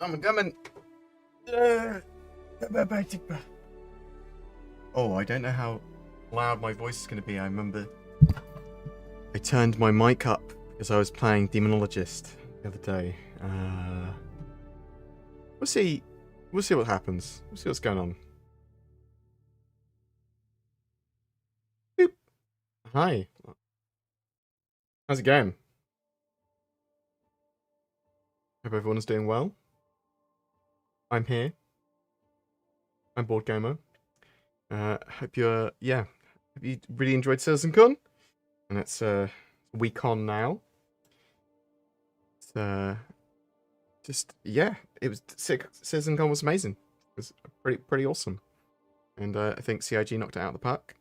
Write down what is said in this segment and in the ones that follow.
I'm coming. Oh, I don't know how loud my voice is going to be. I remember I turned my mic up because I was playing Demonologist the other day. We'll see. We'll see what happens. We'll see what's going on. Boop. Hi. How's it going? Hope everyone's doing well. I'm here. I'm BoredGamer. Hope you're, hope you really enjoyed CitizenCon. And it's a week on now. It's it was sick. CitizenCon was amazing. It was pretty awesome. And I think CIG knocked it out of the park.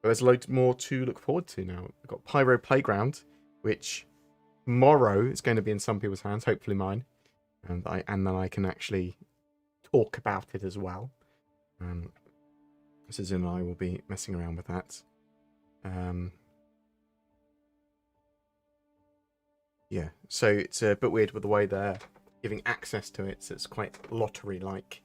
But there's loads more to look forward to now. We've got Pyro Playground, which tomorrow is going to be in some people's hands, hopefully mine. And then I can actually talk about it as well. Susan and I will be messing around with that. Yeah, so it's a bit weird with the way they're giving access to it. So it's quite lottery-like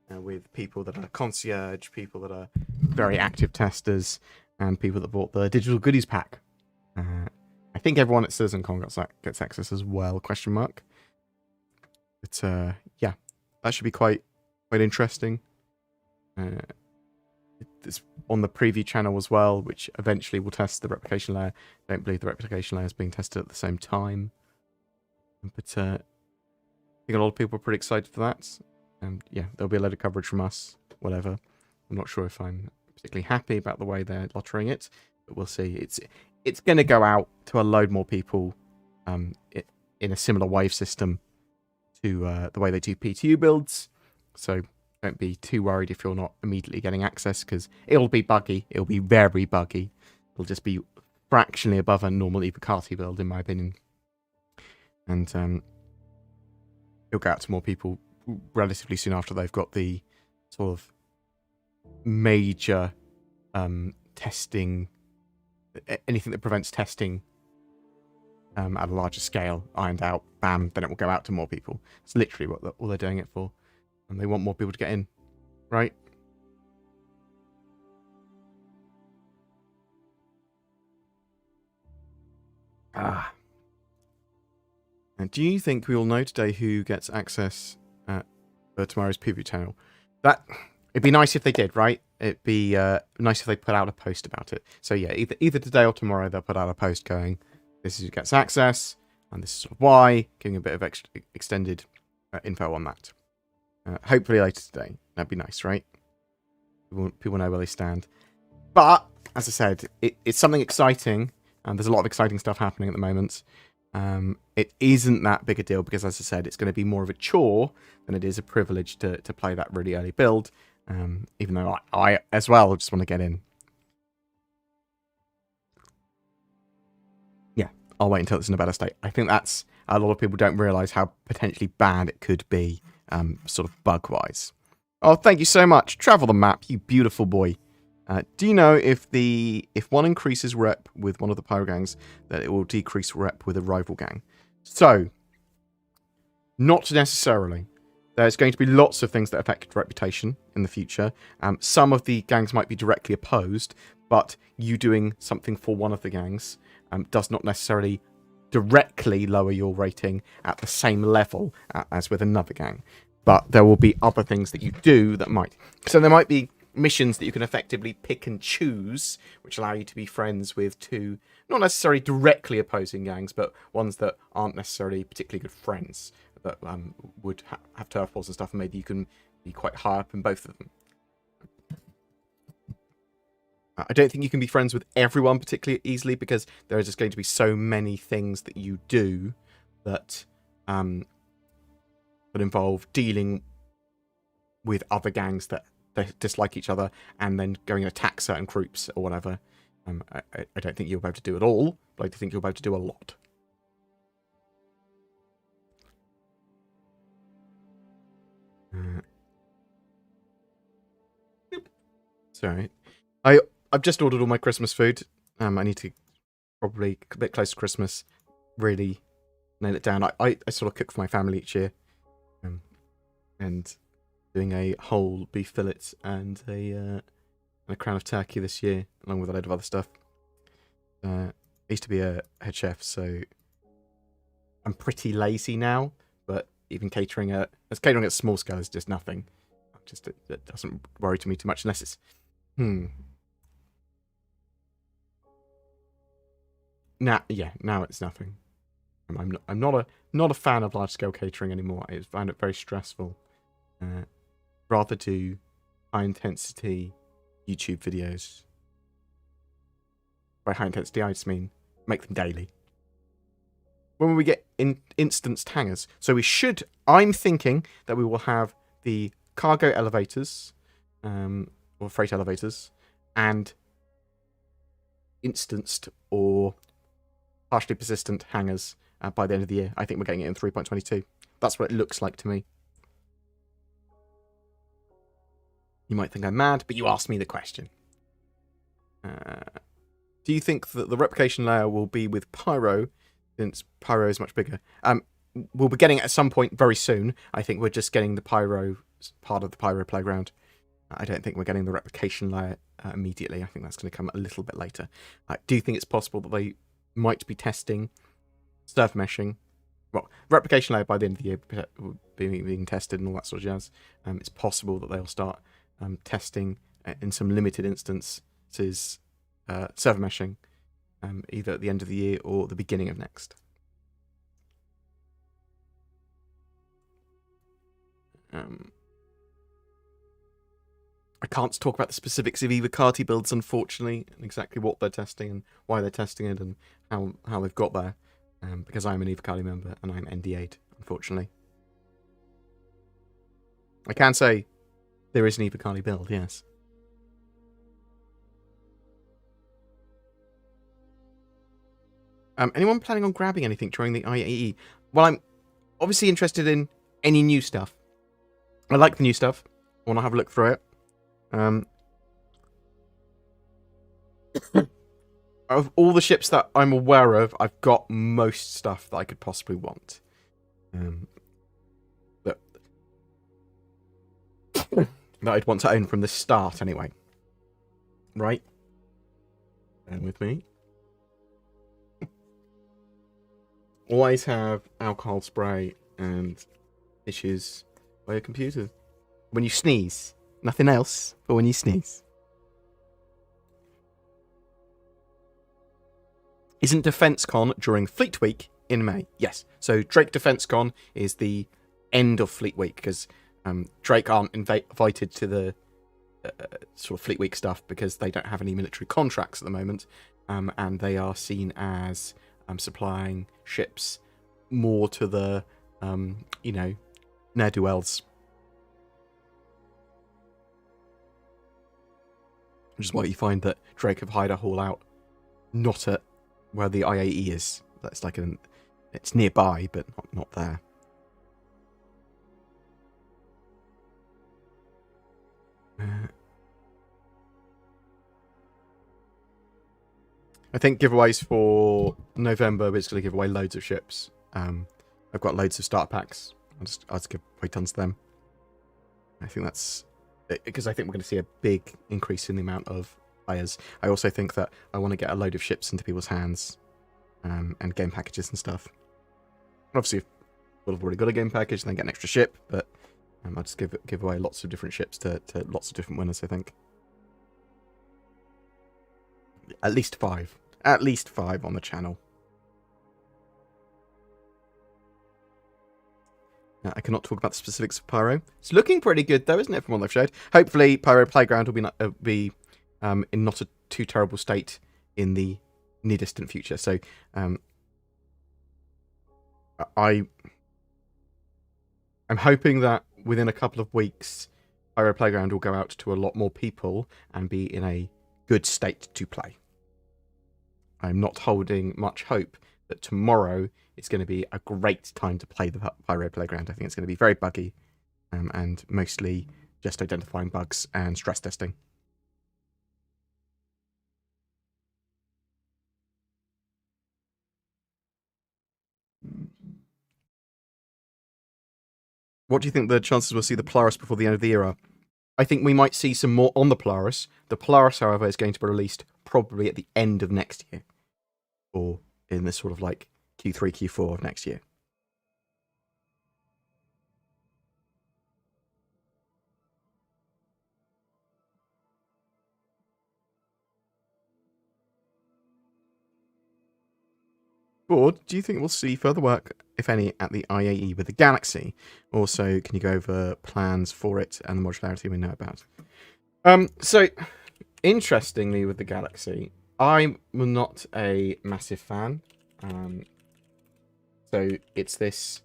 with people that are concierge, people that are very active testers, and people that bought the digital goodies pack. I think everyone at CitizenCon gets access as well, question mark. But yeah, that should be quite interesting. It's on the preview channel as well, which eventually will test the replication layer. I don't believe the replication layer is being tested at the same time. But I think a lot of people are pretty excited for that. And yeah, there'll be a load of coverage from us, whatever. I'm not sure if I'm particularly happy about the way they're lottering it, but we'll see. It's going to go out to a load more people in a similar wave system to the way they do PTU builds. So don't be too worried if you're not immediately getting access, because it'll be buggy. It'll be very buggy. It'll just be fractionally above a normal Evocati build, in my opinion. And it'll go out to more people relatively soon after they've got the sort of major testing, anything that prevents testing at a larger scale ironed out. Bam, then it will go out to more people. It's literally what all they're doing it for. And they want more people to get in, right? And do you think we all know today who gets access for tomorrow's preview channel? It'd be nice if they did, right? It'd be nice if they put out a post about it. So yeah, either today or tomorrow they'll put out a post going, this is who gets access, and this is sort of why, giving a bit of extended info on that. Hopefully later today. That'd be nice, right? People know where they stand. But, as I said, it's something exciting, and there's a lot of exciting stuff happening at the moment. It isn't that big a deal because, as I said, it's going to be more of a chore than it is a privilege to play that really early build, even though I as well, just want to get in. Yeah, I'll wait until it's in a better state. I think that's... A lot of people don't realise how potentially bad it could be, sort of bug-wise. Oh, thank you so much. Travel the map, you beautiful boy. Do you know if one increases rep with one of the Pyro gangs, that it will decrease rep with a rival gang? So, not necessarily. There's going to be lots of things that affect reputation in the future. Some of the gangs might be directly opposed, but you doing something for one of the gangs does not necessarily directly lower your rating at the same level as with another gang. But there will be other things that you do that might. So there might be missions that you can effectively pick and choose, which allow you to be friends with two, not necessarily directly opposing gangs, but ones that aren't necessarily particularly good friends, that would have turf wars and stuff, and maybe you can be quite high up in both of them. I don't think you can be friends with everyone particularly easily, because there are just going to be so many things that you do that involve dealing with other gangs that they dislike each other and then going and attack certain groups or whatever. I don't think you'll be able to do it all, but I think you'll be able to do a lot. Sorry. I've just ordered all my Christmas food. I need to probably a bit close to Christmas really nail it down. I sort of cook for my family each year. and doing a whole beef fillet and a crown of turkey this year, along with a load of other stuff. I used to be a head chef, so I'm pretty lazy now. But even catering at small scale is just nothing. It doesn't worry to me too much unless it's now it's nothing. I'm not a fan of large scale catering anymore. I find it very stressful. Rather do high intensity YouTube videos. By high intensity, I just mean make them daily. When we get instanced hangars, so I'm thinking that we will have the cargo elevators, or freight elevators, and instanced or partially persistent hangars by the end of the year. I think we're getting it in 3.22. That's what it looks like to me. You might think I'm mad, but you asked me the question. Do you think that the replication layer will be with Pyro, since Pyro is much bigger? We'll be getting it at some point very soon. I think we're just getting the Pyro part of the Pyro playground. I don't think we're getting the replication layer immediately. I think that's going to come a little bit later. I do think it's possible that they might be testing server meshing. Well, replication layer by the end of the year being tested and all that sort of jazz. It's possible that they'll start testing in some limited instances server meshing, either at the end of the year or the beginning of next. I can't talk about the specifics of either Carty builds, unfortunately, and exactly what they're testing and why they're testing it and how they've got there, because I'm an Evocati member and I'm NDA'd, unfortunately. I can say there is an Evocati build, yes. Anyone planning on grabbing anything during the IAE? Well, I'm obviously interested in any new stuff. I like the new stuff. I want to have a look through it. Of all the ships that I'm aware of, I've got most stuff that I could possibly want. That I'd want to own from the start, anyway. Right? And with me. Always have alcohol spray and issues by your computer. When you sneeze. Nothing else, but when you sneeze. Isn't DefenceCon during Fleet Week in May? Yes. So Drake DefenceCon is the end of Fleet Week, because Drake aren't invited to the sort of Fleet Week stuff because they don't have any military contracts at the moment, and they are seen as supplying ships more to the, ne'er-do-wells. Which is why you find that Drake have hired a haul out, not at where the IAE is. That's like it's nearby, but not there. I think giveaways for November, we're just going to give away loads of ships. I've got loads of starter packs. I'll just give away tons of them. I think that's because I think we're going to see a big increase in the amount of players. I also think that I want to get a load of ships into people's hands, and game packages and stuff. Obviously, if we'll have already got a game package, then get an extra ship, but I'll just give away lots of different ships to lots of different winners, I think. At least 5. At least 5 on the channel. I cannot talk about the specifics of Pyro. It's looking pretty good, though, isn't it, from what they've showed? Hopefully, Pyro Playground will be in not a too terrible state in the near-distant future. So, I'm hoping that within a couple of weeks, Pyro Playground will go out to a lot more people and be in a good state to play. I'm not holding much hope that tomorrow it's going to be a great time to play the Pyro Playground. I think it's going to be very buggy, and mostly just identifying bugs and stress testing. What do you think the chances we'll see the Polaris before the end of the year are? I think we might see some more on the Polaris. The Polaris, however, is going to be released probably at the end of next year. Or in this sort of like Q3, Q4 of next year. Bored, do you think we'll see further work, if any, at the IAE with the Galaxy? Also, can you go over plans for it and the modularity we know about? So, interestingly, with the Galaxy, I'm not a massive fan. So, it's this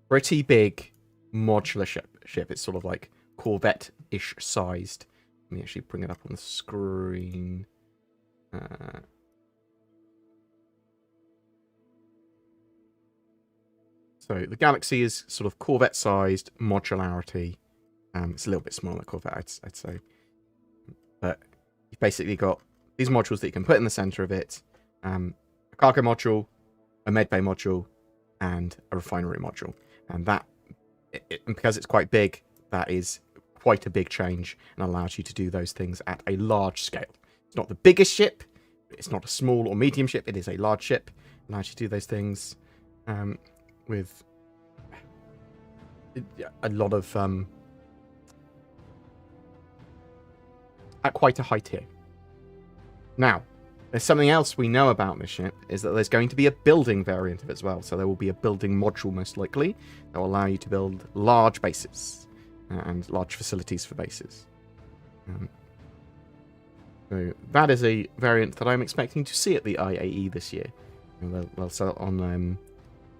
pretty big modular ship. It's sort of like Corvette-ish sized. Let me actually bring it up on the screen. So the Galaxy is sort of Corvette-sized modularity. It's a little bit smaller than Corvette, I'd say. But you've basically got these modules that you can put in the center of it. A cargo module, a medbay module, and a refinery module. And that, because it's quite big, that is quite a big change and allows you to do those things at a large scale. It's not the biggest ship. It's not a small or medium ship. It is a large ship. It allows you to do those things. With a lot of at quite a high tier. Now, there's something else we know about this ship, is that there's going to be a building variant of it as well. So there will be a building module, most likely, that will allow you to build large bases and large facilities for bases. So that is a variant that I'm expecting to see at the IAE this year. And they'll sell it on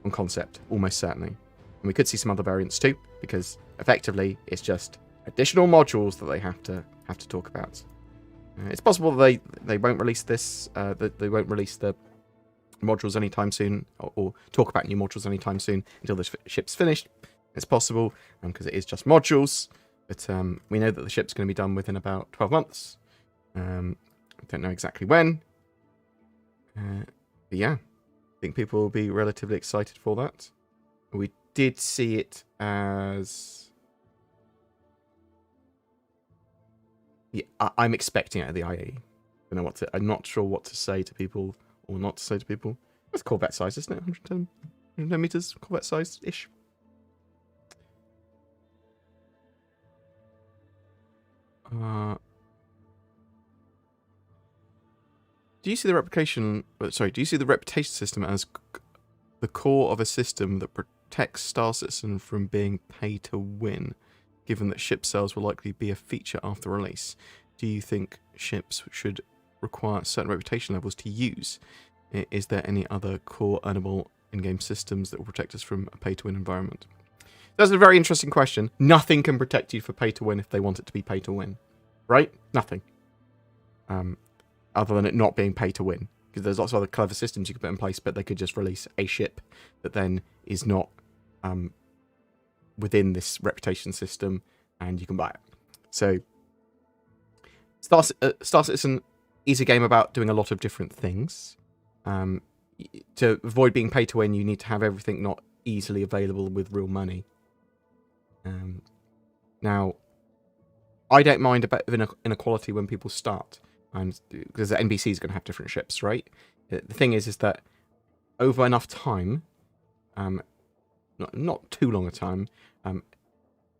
concept, almost certainly. And we could see some other variants too, because effectively it's just additional modules that they have to talk about. It's possible that they won't release this, that they won't release the modules anytime soon, or talk about new modules anytime soon until the ship's finished. It's possible, because it is just modules, but we know that the ship's going to be done within about 12 months. I don't know exactly when, but yeah. I think people will be relatively excited for that. We did see it as... Yeah, I'm expecting it at the IAE. I'm not sure what to say to people or not to say to people. It's Corvette size, isn't it? 110 meters, Corvette size-ish. Do you see the replication... Sorry, do you see the reputation system as the core of a system that protects Star Citizen from being pay to win, given that ship sales will likely be a feature after release? Do you think ships should require certain reputation levels to use? Is there any other core earnable in-game systems that will protect us from a pay-to-win environment? That's a very interesting question. Nothing can protect you for pay-to-win if they want it to be pay-to-win. Right? Nothing. Other than it not being pay-to-win. Because there's lots of other clever systems you could put in place, but they could just release a ship that then is not within this reputation system, and you can buy it. So, Star Citizen is a game about doing a lot of different things. To avoid being pay-to-win, you need to have everything not easily available with real money. Now, I don't mind a bit of inequality when people start. Because the NBC is going to have different ships, right? The thing is that over enough time, not too long a time,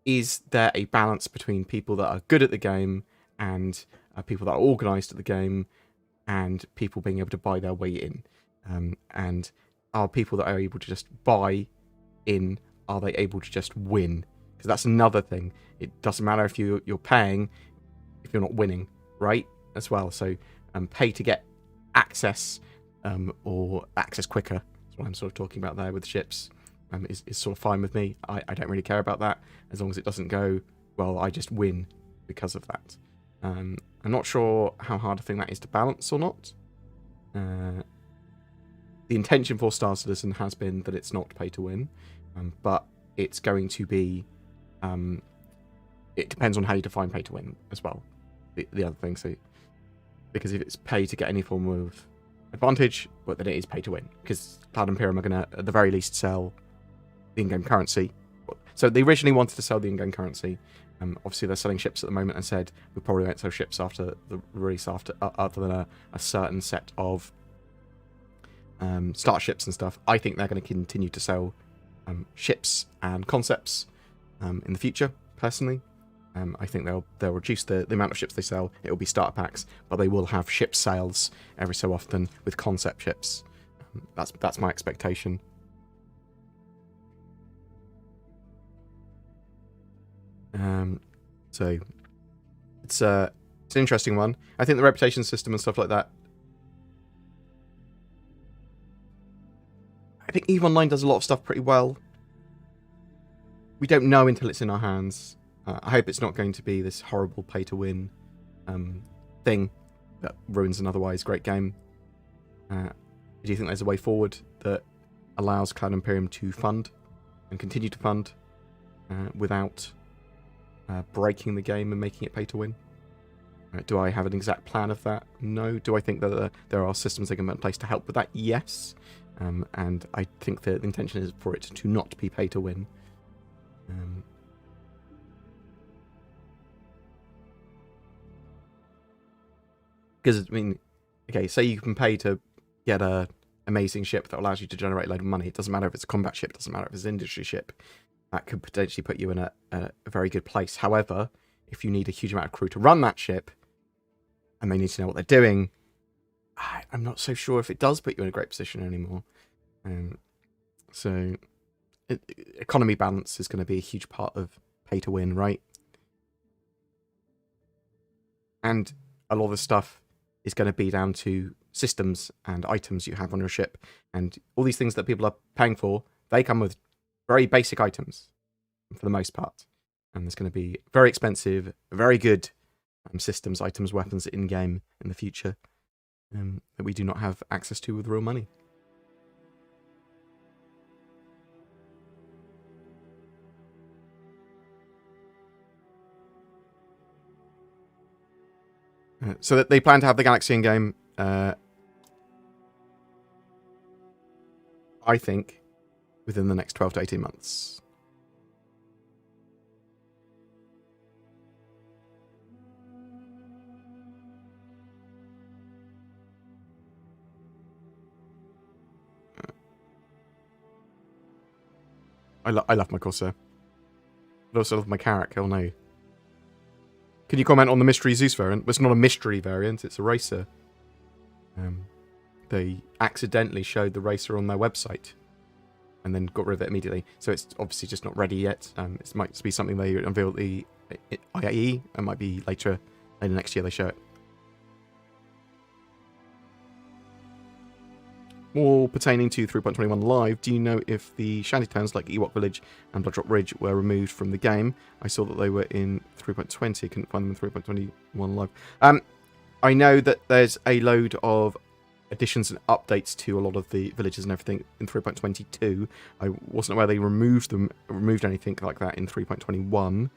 is there a balance between people that are good at the game and people that are organised at the game and people being able to buy their way in? And are people that are able to just buy in, are they able to just win? Because that's another thing. It doesn't matter if you're paying if you're not winning, right? As well, so pay to get access or access quicker. That's what I'm sort of talking about there with ships. Is sort of fine with me. I don't really care about that as long as it doesn't go, well, I just win because of that. I'm not sure how hard a thing that is to balance or not. The intention for Star Citizen has been that it's not pay to win, but it's going to be. It depends on how you define pay to win as well. The other thing, so. Because if it's pay to get any form of advantage, well, then it is pay to win. Because Cloud Imperium are going to, at the very least, sell the in-game currency, So they originally wanted to sell the in-game currency. Obviously, they're selling ships at the moment and said we probably won't sell ships after the release, other than a certain set of starships and stuff. I think they're going to continue to sell ships and concepts in the future, personally. I think they'll reduce the amount of ships they sell. It will be starter packs, but they will have ship sales every so often with concept ships. That's my expectation. So it's an interesting one. I think the reputation system and stuff like that. I think EVE Online does a lot of stuff pretty well. We don't know until it's in our hands. I hope it's not going to be this horrible pay-to-win thing that ruins an otherwise great game. Do you think there's a way forward that allows Cloud Imperium to fund and continue to fund without breaking the game and making it pay-to-win? Do I have an exact plan of that? No. Do I think that there are systems they can put in place to help with that? Yes. And I think the intention is for it to not be pay-to-win. Because, I mean, okay, say you can pay to get a amazing ship that allows you to generate a load of money. It doesn't matter if it's a combat ship, it doesn't matter if it's an industry ship. That could potentially put you in a very good place. However, if you need a huge amount of crew to run that ship, and they need to know what they're doing, I'm not so sure if it does put you in a great position anymore. So, economy balance is going to be a huge part of pay to win, right? And a lot of the stuff is going to be down to systems and items you have on your ship. And all these things that people are paying for, they come with very basic items, for the most part. And there's going to be very expensive, very good systems, items, weapons in-game in the future that we do not have access to with real money. So that they plan to have the Galaxy in-game, I think, within the next 12 to 18 months. I love my Corsair. I also love my Carrack, hell no. Can you comment on the Mystery Zeus variant? It's not a mystery variant, it's a racer. They accidentally showed the racer on their website and then got rid of it immediately. So it's obviously just not ready yet. It might be something they unveil at the IAE. It might be later next year they show it. More pertaining to 3.21 Live, do you know if the shantytowns like Ewok Village and Bloodrop Ridge were removed from the game? I saw that they were in 3.20, I couldn't find them in 3.21 Live. I know that there's a load of additions and updates to a lot of the villages and everything in 3.22. I wasn't aware they removed anything like that in 3.21,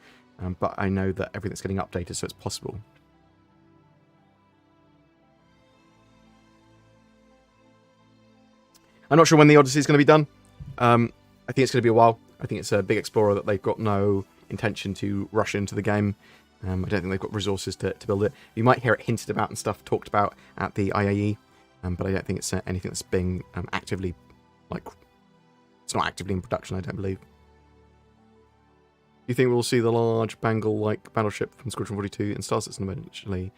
but I know that everything's getting updated, so it's possible. I'm not sure when the Odyssey is going to be done. I think it's going to be a while. I think it's a big explorer that they've got no intention to rush into the game. I don't think they've got resources to build it. You might hear it hinted about and stuff talked about at the IAE, but I don't think it's anything that's being actively, it's not actively in production, I don't believe. Do you think we'll see the large Bangle-like battleship from Squadron 42 in Star Citizen eventually?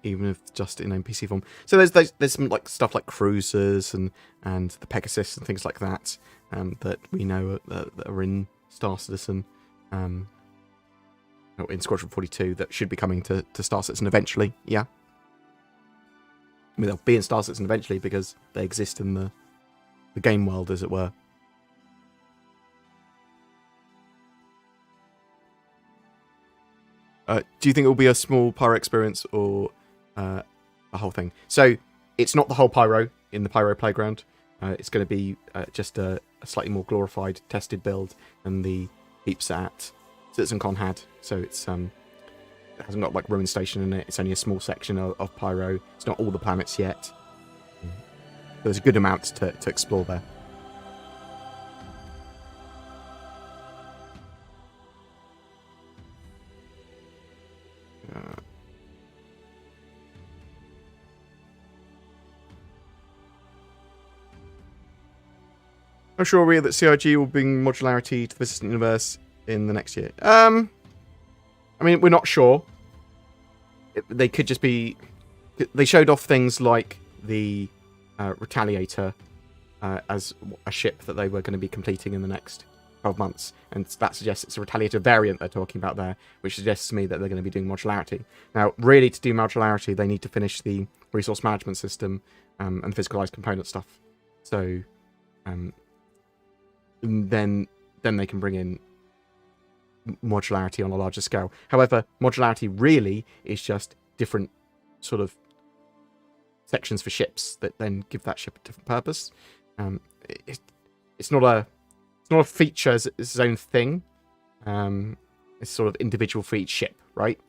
Even if just in NPC form. So there's some stuff like cruisers and the Pegasus and things like that that we know that are in Star Citizen, in Squadron 42 that should be coming to Star Citizen eventually. Yeah, I mean they'll be in Star Citizen eventually because they exist in the game world, as it were. Do you think it will be a small Pyro experience or a whole thing? So it's not the whole Pyro in the Pyro playground. It's going to be just a slightly more glorified, tested build than the heaps that CitizenCon had. So it's it hasn't got Ruin Station in it. It's only a small section of Pyro. It's not all the planets yet. There's a good amount to explore there. How sure are we that CIG will bring modularity to the persistent universe in the next year? I mean, we're not sure. They could just be... They showed off things like the Retaliator as a ship that they were going to be completing in the next 12 months. And that suggests it's a Retaliator variant they're talking about there, which suggests to me that they're going to be doing modularity. Now, really, to do modularity, they need to finish the resource management system and physicalized component stuff. So... then they can bring in modularity on a larger scale. However, modularity really is just different sort of sections for ships that then give that ship a different purpose. It's not a feature as its own thing. It's sort of individual for each ship, right?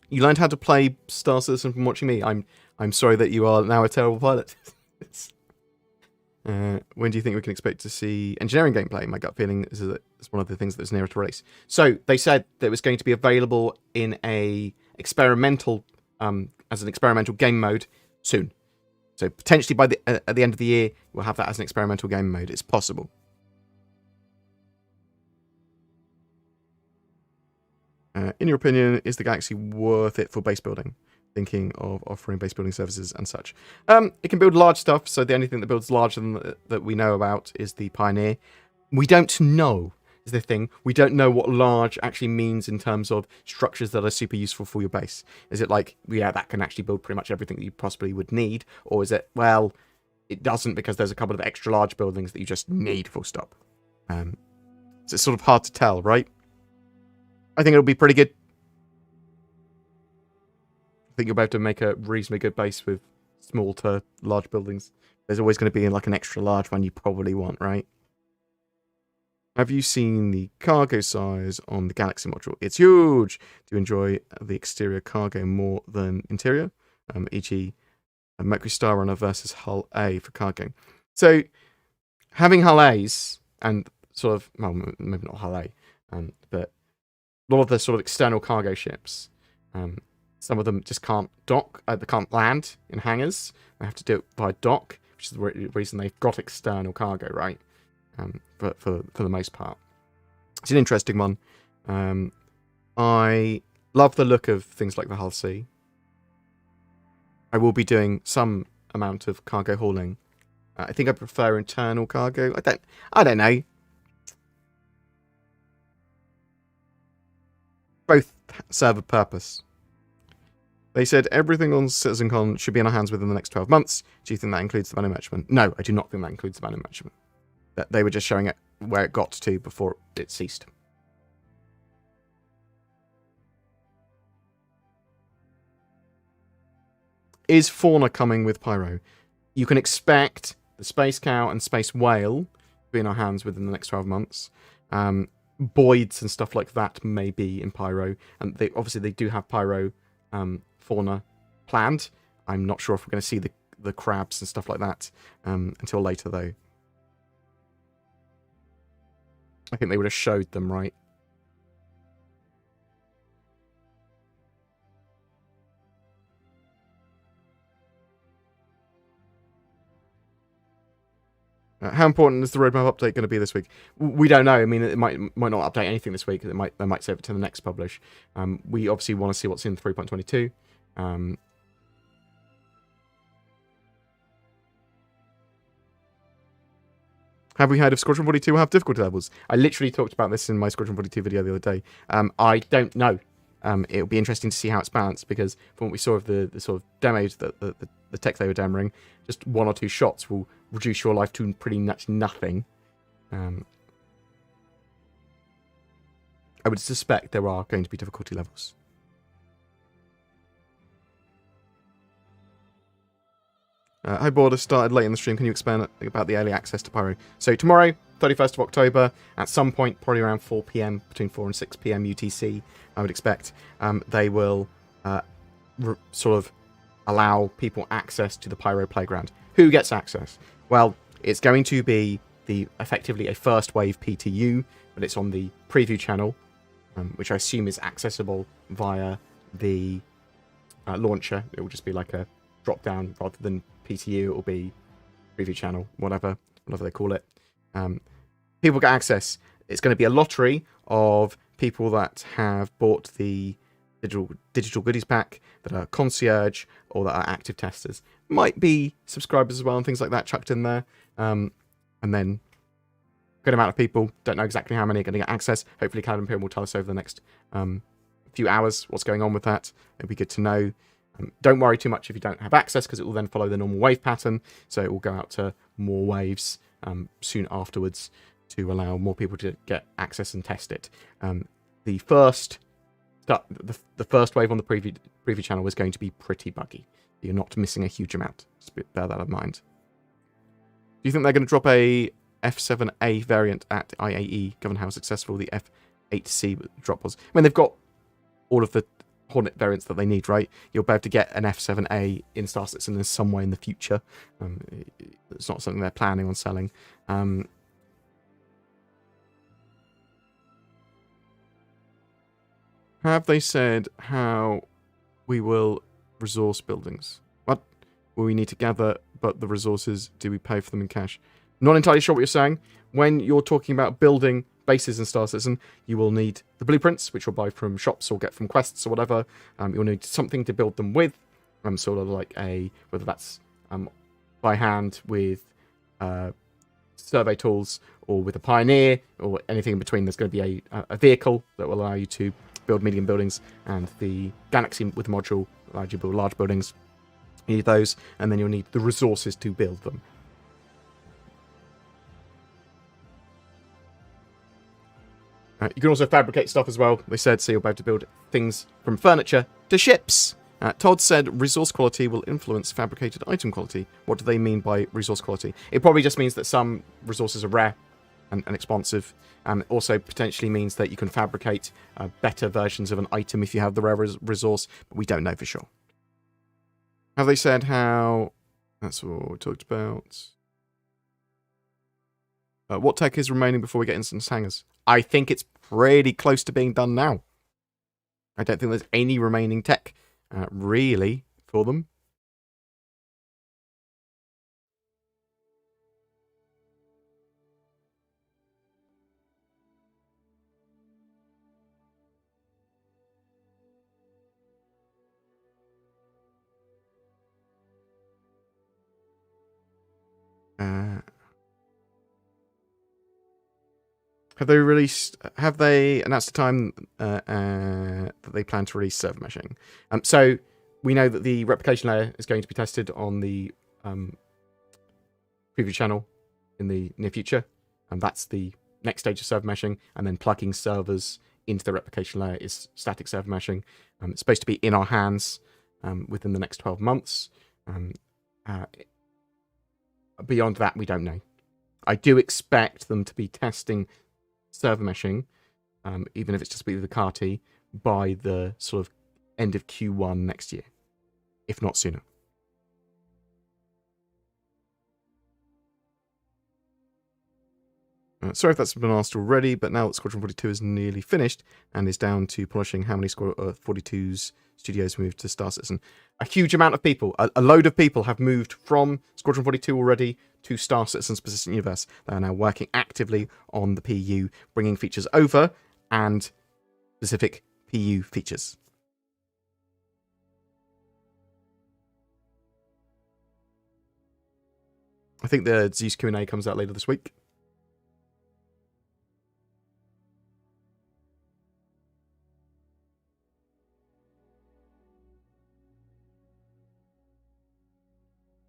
You learned how to play Star Citizen from watching me. I'm sorry that you are now a terrible pilot. When do you think we can expect to see engineering gameplay? My gut feeling is that it's one of the things that's nearer to release. So they said that it was going to be available in a experimental, as an experimental game mode soon. So potentially by at the end of the year, we'll have that as an experimental game mode. It's possible. In your opinion, is the Galaxy worth it for base building? Thinking of offering base building services and such. It can build large stuff, so the only thing that builds larger than that we know about is the Pioneer. We don't know, is the thing. We don't know what large actually means in terms of structures that are super useful for your base. Is it like, yeah, that can actually build pretty much everything that you possibly would need? Or is it, well, it doesn't because there's a couple of extra large buildings that you just need, full stop. So it's sort of hard to tell, right? I think it'll be pretty good. I think you'll be able to make a reasonably good base with small to large buildings. There's always going to be like an extra large one you probably want, right? Have you seen the cargo size on the Galaxy module? It's huge! Do you enjoy the exterior cargo more than interior? E.g. Mercury Star Runner versus Hull A for cargo. So, having Hull A's and sort of, well, maybe not Hull A, but a lot of the sort of external cargo ships, some of them just can't dock, they can't land in hangars. They have to do it by dock, which is the reason they've got external cargo, right? For the most part. It's an interesting one. I love the look of things like the Hull C. I will be doing some amount of cargo hauling. I think I prefer internal cargo. I don't know. Both serve a purpose. They said everything on CitizenCon should be in our hands within the next 12 months. Do you think that includes the Banner Merchantman? No, I do not think that includes the Banner Merchantman. They were just showing it where it got to before it ceased. Is Fauna coming with Pyro? You can expect the Space Cow and Space Whale to be in our hands within the next 12 months. Boids and stuff like that may be in Pyro. And obviously they do have Pyro fauna planned. I'm not sure if we're going to see the crabs and stuff like that until later, though. I think they would have showed them, right? How important is the roadmap update going to be this week? We don't know. I mean, it might not update anything this week. They might save it to the next publish. We obviously want to see what's in 3.22. Have we heard of Squadron 42 will have difficulty levels? I literally talked about this in my Squadron 42 video the other day. I don't know. It'll be interesting to see how it's balanced, because from what we saw of the sort of demos, the tech they were demoing, just one or two shots will reduce your life to pretty much nothing. I would suspect there are going to be difficulty levels. Hi, Border started late in the stream. Can you expand about the early access to Pyro? So tomorrow, 31st of October, at some point, probably around 4 PM, between 4 and 6 PM UTC, I would expect, they will sort of allow people access to the Pyro playground. Who gets access? Well, it's going to be effectively a first wave PTU, but it's on the preview channel, which I assume is accessible via the launcher. It will just be like a drop down rather than PTU. It will be preview channel, whatever they call it. People get access. It's going to be a lottery of people that have bought the digital goodies pack, that are concierge, or that are active testers. Might be subscribers as well and things like that chucked in there. And then good amount of people. Don't know exactly how many are going to get access. Hopefully Cloud Imperium will tell us over the next few hours what's going on with that. It'd be good to know. Don't worry too much if you don't have access, because it will then follow the normal wave pattern. So it will go out to more waves soon afterwards to allow more people to get access and test it. The first wave on the preview channel is going to be pretty buggy. You're not missing a huge amount. Just bear that in mind. Do you think they're going to drop a F7A variant at IAE, given how successful the F8C drop was? I mean, they've got all of the Hornet variants that they need, right? You'll be able to get an F7A in Star Citizen in some way in the future. It's not something they're planning on selling. Have they said how we will resource buildings? What will we need to gather, but the resources, do we pay for them in cash? Not entirely sure what you're saying. When you're talking about building bases in Star Citizen, you will need the blueprints, which you'll buy from shops or get from quests or whatever. You'll need something to build them with, sort of like whether that's by hand with survey tools or with a Pioneer or anything in between. There's going to be a vehicle that will allow you to build medium buildings, and the Galaxy with the module allows you to build large buildings. You need those, and then you'll need the resources to build them. You can also fabricate stuff as well, they said, so you'll be able to build things from furniture to ships. Todd said resource quality will influence fabricated item quality. What do they mean by resource quality? It probably just means that some resources are rare and expensive. Also potentially means that you can fabricate better versions of an item if you have the rare resource, but we don't know for sure. Have they said how... That's what we talked about. What tech is remaining before we get instance hangars? I think it's pretty close to being done now. I don't think there's any remaining tech, really, for them. Have they announced the time that they plan to release server meshing? So we know that the replication layer is going to be tested on the preview channel in the near future, and that's the next stage of server meshing. And then plugging servers into the replication layer is static server meshing. It's supposed to be in our hands within the next 12 months. Beyond that, we don't know. I do expect them to be testing server meshing, even if it's just with the CAR-T, by the sort of end of Q1 next year, if not sooner. Sorry if that's been asked already, but now that Squadron 42 is nearly finished and is down to polishing, how many 42's studios moved to Star Citizen? A huge amount of people, a load of people have moved from Squadron 42 already to Star Citizen's Persistent Universe. They are now working actively on the PU, bringing features over and specific PU features. I think the Zeus Q&A comes out later this week.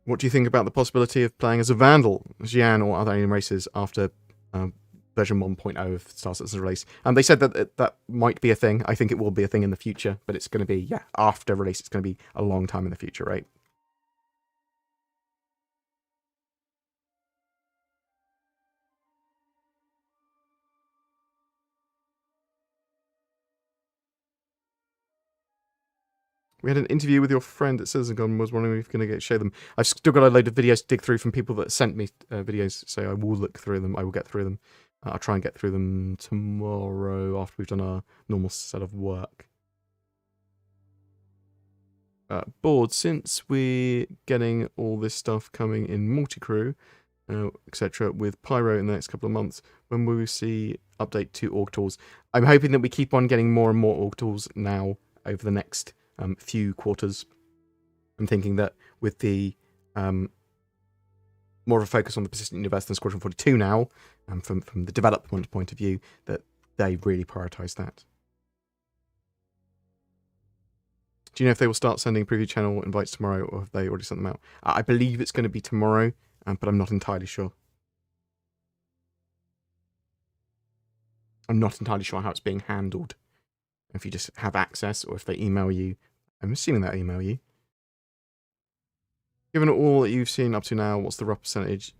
What do you think about the possibility of playing as a Vandal, Xian, or other alien races after version 1.0 of Star Citizen's release? They said that that might be a thing. I think it will be a thing in the future, but it's going to be, after release. It's going to be a long time in the future, right? We had an interview with your friend at CitizenCon, was wondering if you're going to show them. I've still got a load of videos to dig through from people that sent me videos, so I will look through them. I will get through them. I'll try and get through them tomorrow after we've done our normal set of work. Bored, since we're getting all this stuff coming in multi-crew, etc., with Pyro in the next couple of months, when will we see update to org tools? I'm hoping that we keep on getting more and more org tools now over the next few quarters. I'm thinking that with the more of a focus on the Persistent Universe than Squadron 42 now, from the development point of view, that they really prioritise that. Do you know if they will start sending preview channel invites tomorrow, or have they already sent them out? I believe it's going to be tomorrow, but I'm not entirely sure. I'm not entirely sure how it's being handled. If you just have access, or if they email you. I'm assuming they'll email you. Given all that you've seen up to now, what's the rough percentage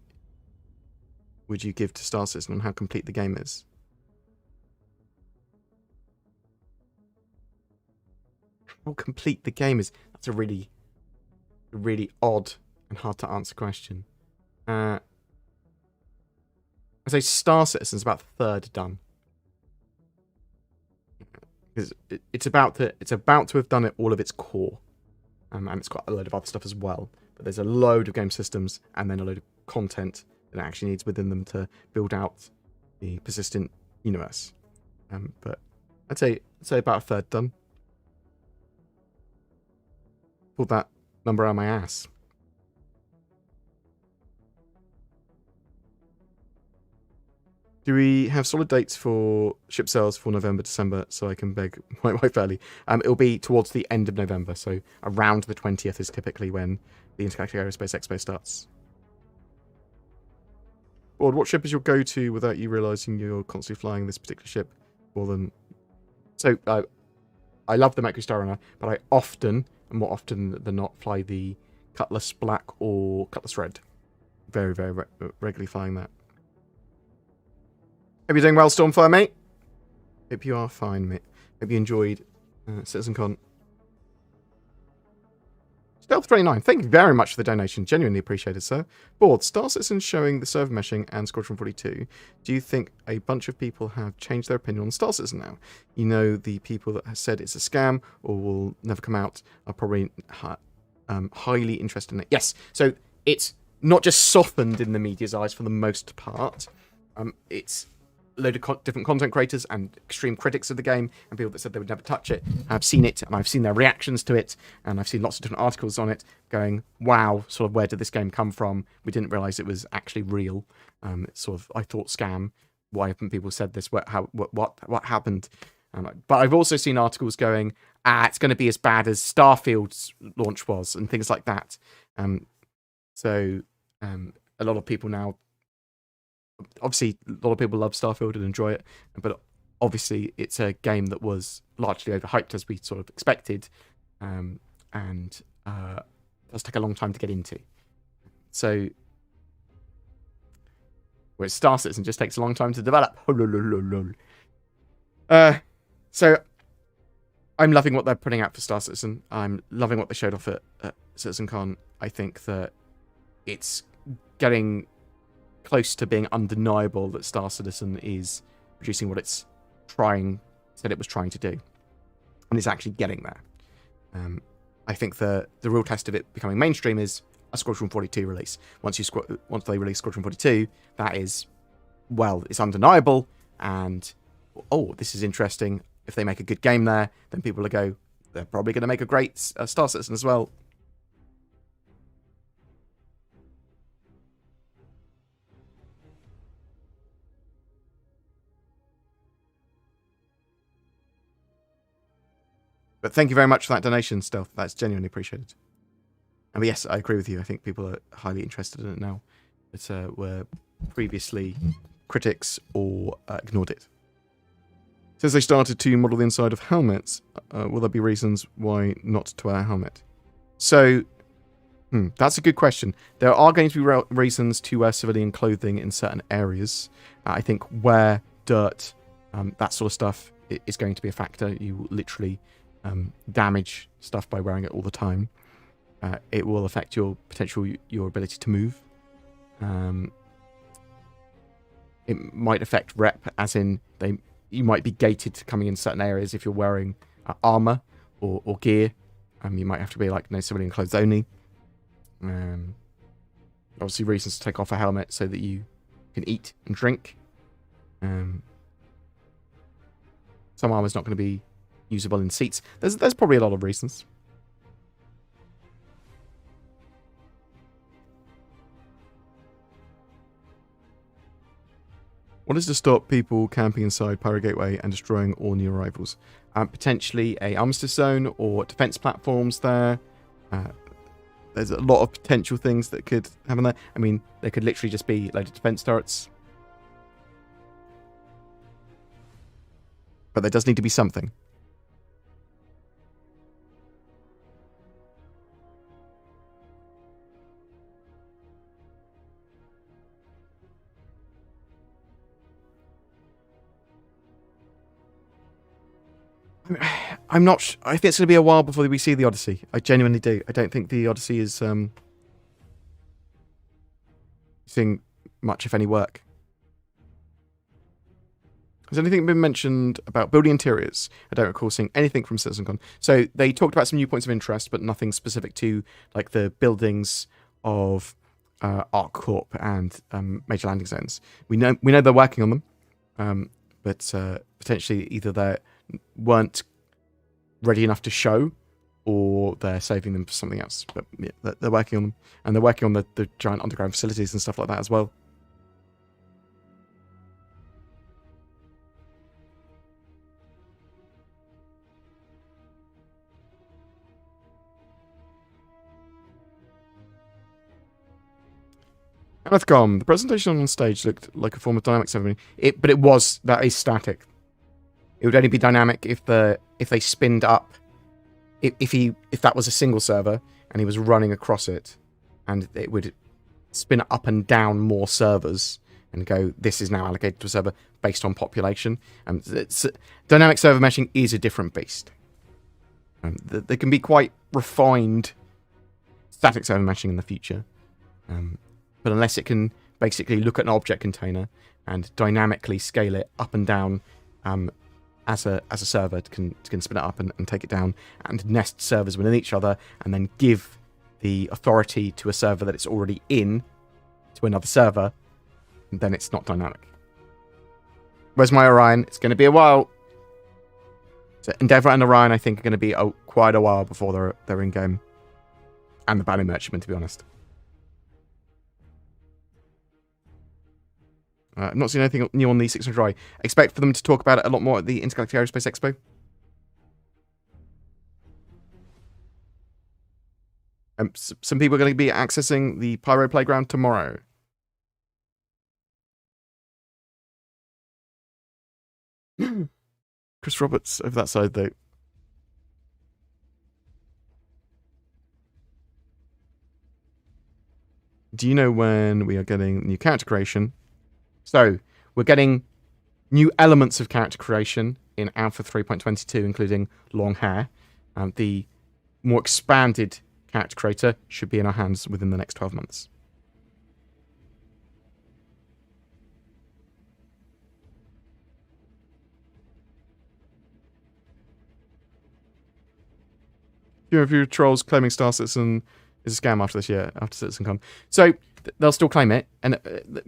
would you give to Star Citizen on how complete the game is? How complete the game is? That's a really odd and hard to answer question. I say Star Citizen's about a third done. Because it's about to have done it all of its core. And it's got a load of other stuff as well. But there's a load of game systems and then a load of content that it actually needs within them to build out the Persistent Universe. But I'd say about a third done. Pulled that number out of my ass. Do we have solid dates for ship sales for November, December, so I can beg my wife early? It'll be towards the end of November, so around the 20th is typically when the Intergalactic Aerospace Expo starts. Bored, what ship is your go-to without you realising you're constantly flying this particular ship more than... So, I love the Mercury Star Runner, but I often, and more often than not, fly the Cutlass Black or Cutlass Red. Very, very regularly flying that. Hope you're doing well, Stormfire, mate. Hope you are fine, mate. Hope you enjoyed CitizenCon. Stealth29, thank you very much for the donation. Genuinely appreciated, sir. Bored, Star Citizen showing the server meshing and Squadron 42. Do you think a bunch of people have changed their opinion on Star Citizen now? You know, the people that have said it's a scam or will never come out are probably highly interested in it. Yes, so it's not just softened in the media's eyes for the most part. It's a load of different content creators and extreme critics of the game and people that said they would never touch it. I've seen it and I've seen their reactions to it and I've seen lots of different articles on it going, wow, sort of where did this game come from? We didn't realise it was actually real. It's sort of, I thought scam. Why haven't people said this? What happened? But I've also seen articles going, it's going to be as bad as Starfield's launch was and things like that. So a lot of people now, obviously, a lot of people love Starfield and enjoy it, but obviously it's a game that was largely overhyped as we sort of expected, and does take a long time to get into. So, whereas Star Citizen just takes a long time to develop. So, I'm loving what they're putting out for Star Citizen. I'm loving what they showed off at CitizenCon. I think that it's getting close to being undeniable that Star Citizen is producing what it's said it was trying to do, and is actually getting there. I think the real test of it becoming mainstream is a Squadron 42 release. Once they release Squadron 42, that is, well, it's undeniable, and oh, this is interesting. If they make a good game there, then people will go, they're probably going to make a great Star Citizen as well. But thank you very much for that donation, Stealth. That's genuinely appreciated. But yes, I agree with you. I think people are highly interested in it now that were previously critics or ignored it. Since they started to model the inside of helmets, will there be reasons why not to wear a helmet? So, that's a good question. There are going to be reasons to wear civilian clothing in certain areas. I think wear, dirt, that sort of stuff is going to be a factor. You literally damage stuff by wearing it all the time. It will affect your ability to move. It might affect rep, as in you might be gated to coming in certain areas if you're wearing armor or gear. You might have to be like no civilian clothes only. Obviously reasons to take off a helmet so that you can eat and drink. Some armor's not going to be usable in seats. There's probably a lot of reasons. What is to stop people camping inside Pyro Gateway and destroying all new arrivals? Potentially a armistice zone or defense platforms there. There's a lot of potential things that could happen there. I mean, there could literally just be loaded defense turrets. But there does need to be something. I'm not. I think it's going to be a while before we see the Odyssey. I genuinely do. I don't think the Odyssey is seeing much, if any, work. Has anything been mentioned about building interiors? I don't recall seeing anything from CitizenCon. So they talked about some new points of interest, but nothing specific to like the buildings of Arc Corp and major landing zones. We know they're working on them, but potentially either they weren't ready enough to show, or they're saving them for something else. But yeah, they're working on them, and they're working on the giant underground facilities and stuff like that as well. Earthcom, the presentation on stage looked like a form of dynamic server, but that is static. It would only be dynamic if they spinned up, if that was a single server and he was running across it, and it would spin up and down more servers and go, this is now allocated to a server based on population. Dynamic server meshing is a different beast. There can be quite refined static server meshing in the future, but unless it can basically look at an object container and dynamically scale it up and down. As a server can spin it up and take it down and nest servers within each other and then give the authority to a server that it's already in to another server, then it's not dynamic. Where's my Orion? It's going to be a while. So Endeavour and Orion, I think, are going to be quite a while before they're in game, and the Bounty Merchantman, to be honest. I've not seen anything new on the 600i. Expect for them to talk about it a lot more at the Intergalactic Aerospace Expo. Some people are going to be accessing the Pyro Playground tomorrow. Chris Roberts over that side, though. Do you know when we are getting new character creation? So, we're getting new elements of character creation in Alpha 3.22, including long hair. The more expanded character creator should be in our hands within the next 12 months. Few of you trolls claiming Star Citizen is a scam after this year, after CitizenCon. So, they'll still claim it, and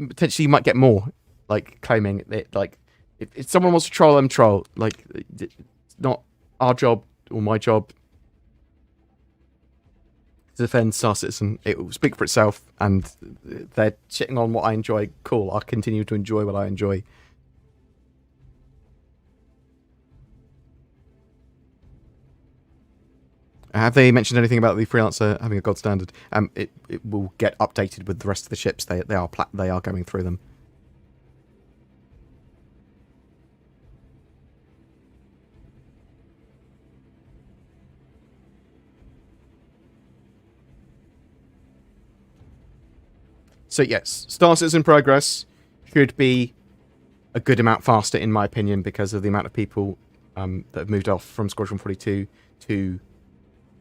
potentially you might get more, like, claiming it. Like, if someone wants to troll them, troll. Like, it's not our job or my job to defend Star Citizen. It will speak for itself, and they're shitting on what I enjoy. Cool, I'll continue to enjoy what I enjoy. Have they mentioned anything about the freelancer having a god standard? It will get updated with the rest of the ships. They are going through them. So yes, Star Citizen progress should be a good amount faster, in my opinion, because of the amount of people that have moved off from Squadron 42 to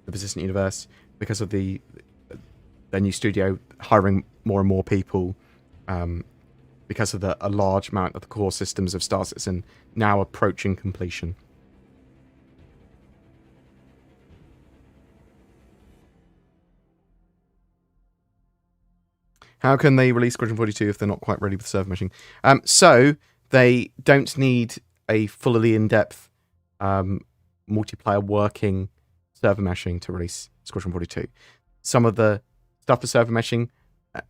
the Persistent Universe, because of their new studio hiring more and more people, because of a large amount of the core systems of Star Citizen now approaching completion. How can they release Squadron 42 if they're not quite ready with server meshing? So they don't need a fully in-depth multiplayer working server meshing to release Squadron 42. Some of the stuff for server meshing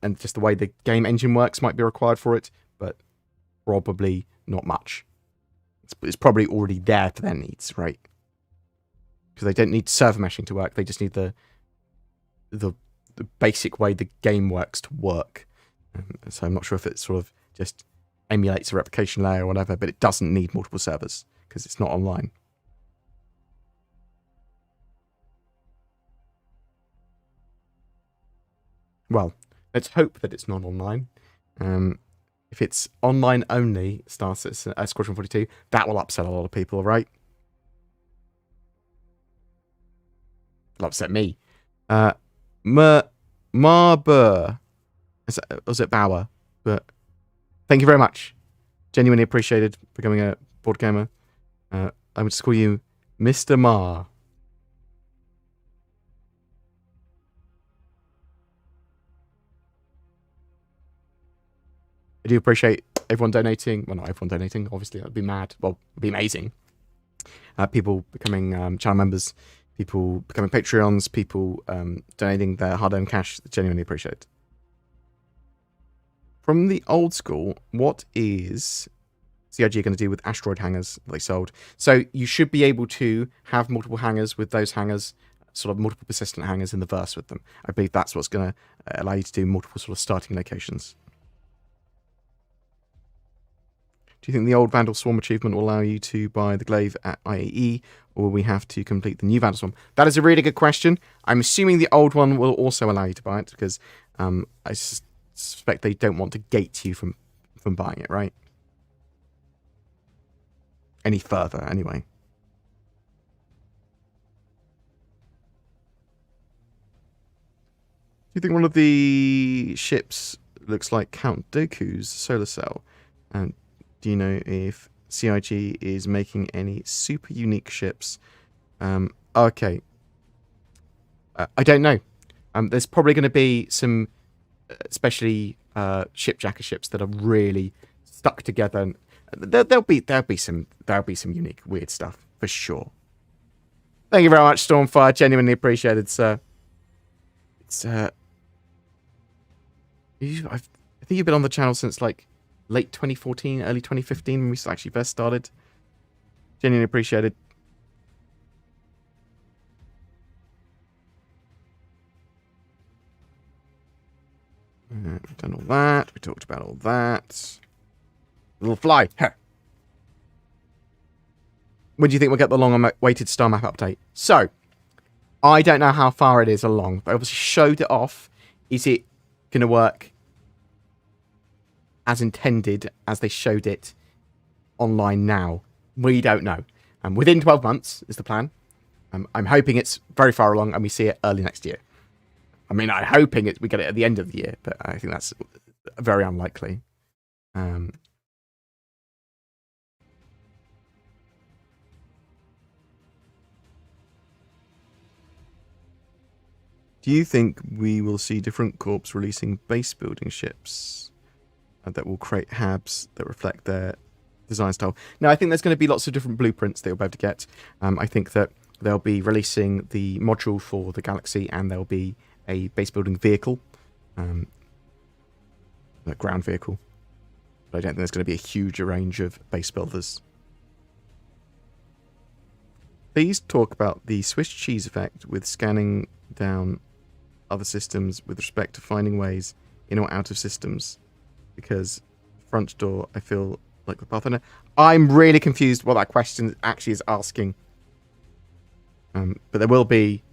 and just the way the game engine works might be required for it, but probably not much. It's probably already there for their needs, right? Because they don't need server meshing to work. They just need the basic way the game works to work. So I'm not sure if it sort of just emulates a replication layer or whatever, but it doesn't need multiple servers because it's not online. Well, let's hope that it's not online. If it's online only, starts at Squadron 42, that will upset a lot of people, right? It'll upset me. Marber. Was it Bauer? But thank you very much. Genuinely appreciated becoming a board gamer. I would just call you Mr. Mar. I do appreciate everyone donating. Well, not everyone donating. Obviously, that would be mad. Well, it would be amazing. People becoming channel members, people becoming Patreons, people donating their hard-earned cash. Genuinely appreciate it. From the old school, what is CIG going to do with asteroid hangars that they sold? So you should be able to have multiple hangars with those hangars, sort of multiple persistent hangars in the verse with them. I believe that's what's going to allow you to do multiple sort of starting locations. Do you think the old Vandal Swarm achievement will allow you to buy the glaive at IAE, or will we have to complete the new Vandal Swarm? That is a really good question. I'm assuming the old one will also allow you to buy it, because I suspect they don't want to gate you from buying it, right? Any further, anyway. Do you think one of the ships looks like Count Dooku's solar cell? And do you know if CIG is making any super unique ships? Okay. I don't know. There's probably going to be some, especially shipjacker ships that are really stuck together. There'll be some unique weird stuff for sure. Thank you very much, Stormfire. Genuinely appreciated, sir. It's I think you've been on the channel since like late 2014, early 2015 when we actually first started. Genuinely appreciated. We've done all that. We talked about all that. Little fly. Huh. When do you think we'll get the long-awaited star map update? So, I don't know how far it is along. They obviously showed it off. Is it going to work as intended as they showed it online now? We don't know. Within 12 months is the plan. I'm hoping it's very far along and we see it early next year. I mean, I'm hoping we get it at the end of the year, but I think that's very unlikely. Do you think we will see different corps releasing base building ships that will create habs that reflect their design style? Now, I think there's going to be lots of different blueprints that you'll be able to get. I think that they'll be releasing the module for the Galaxy, and there'll be a base building vehicle, a ground vehicle. But I don't think there's going to be a huge range of base builders. Please talk about the Swiss cheese effect with scanning down other systems with respect to finding ways in or out of systems, because front door, I feel like the Pathfinder. I'm really confused what that question actually is asking. But there will be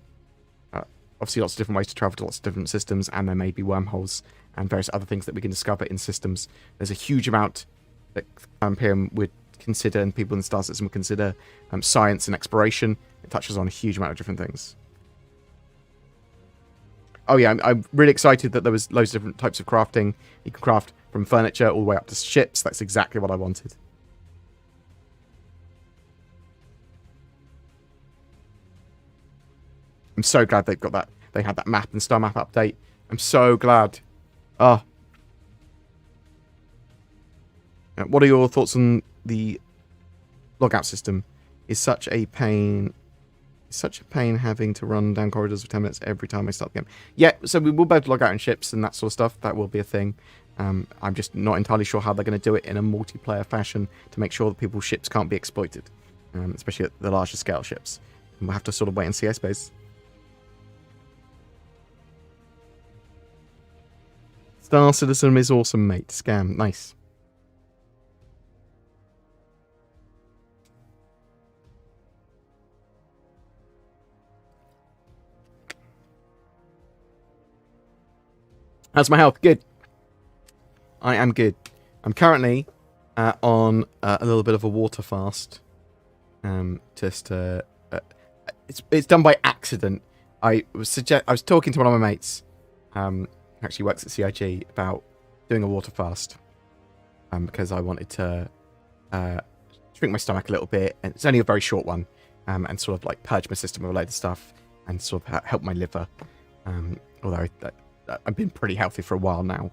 obviously lots of different ways to travel to lots of different systems, and there may be wormholes and various other things that we can discover in systems. There's a huge amount that Imperium would consider, and people in the Star System would consider, science and exploration. It touches on a huge amount of different things. Oh yeah, I'm really excited that there was loads of different types of crafting. You can craft from furniture all the way up to ships. That's exactly what I wanted. I'm so glad they've got that. They had that map and star map update. I'm so glad. Oh, What are your thoughts on the logout system? Is such a pain. Such a pain having to run down corridors for 10 minutes every time I start the game. Yeah, so we will be able to log out in ships and that sort of stuff. That will be a thing. I'm just not entirely sure how they're going to do it in a multiplayer fashion to make sure that people's ships can't be exploited, especially at the larger scale ships. And we'll have to sort of wait and see, I suppose. Star Citizen is awesome, mate. Scam. Nice. How's my health? Good. I am good. I'm currently on a little bit of a water fast. It's done by accident. I was talking to one of my mates, who actually works at CIG, about doing a water fast, because I wanted to shrink my stomach a little bit, and it's only a very short one, and sort of like purge my system of a load of stuff, and sort of help my liver. Although I've been pretty healthy for a while now.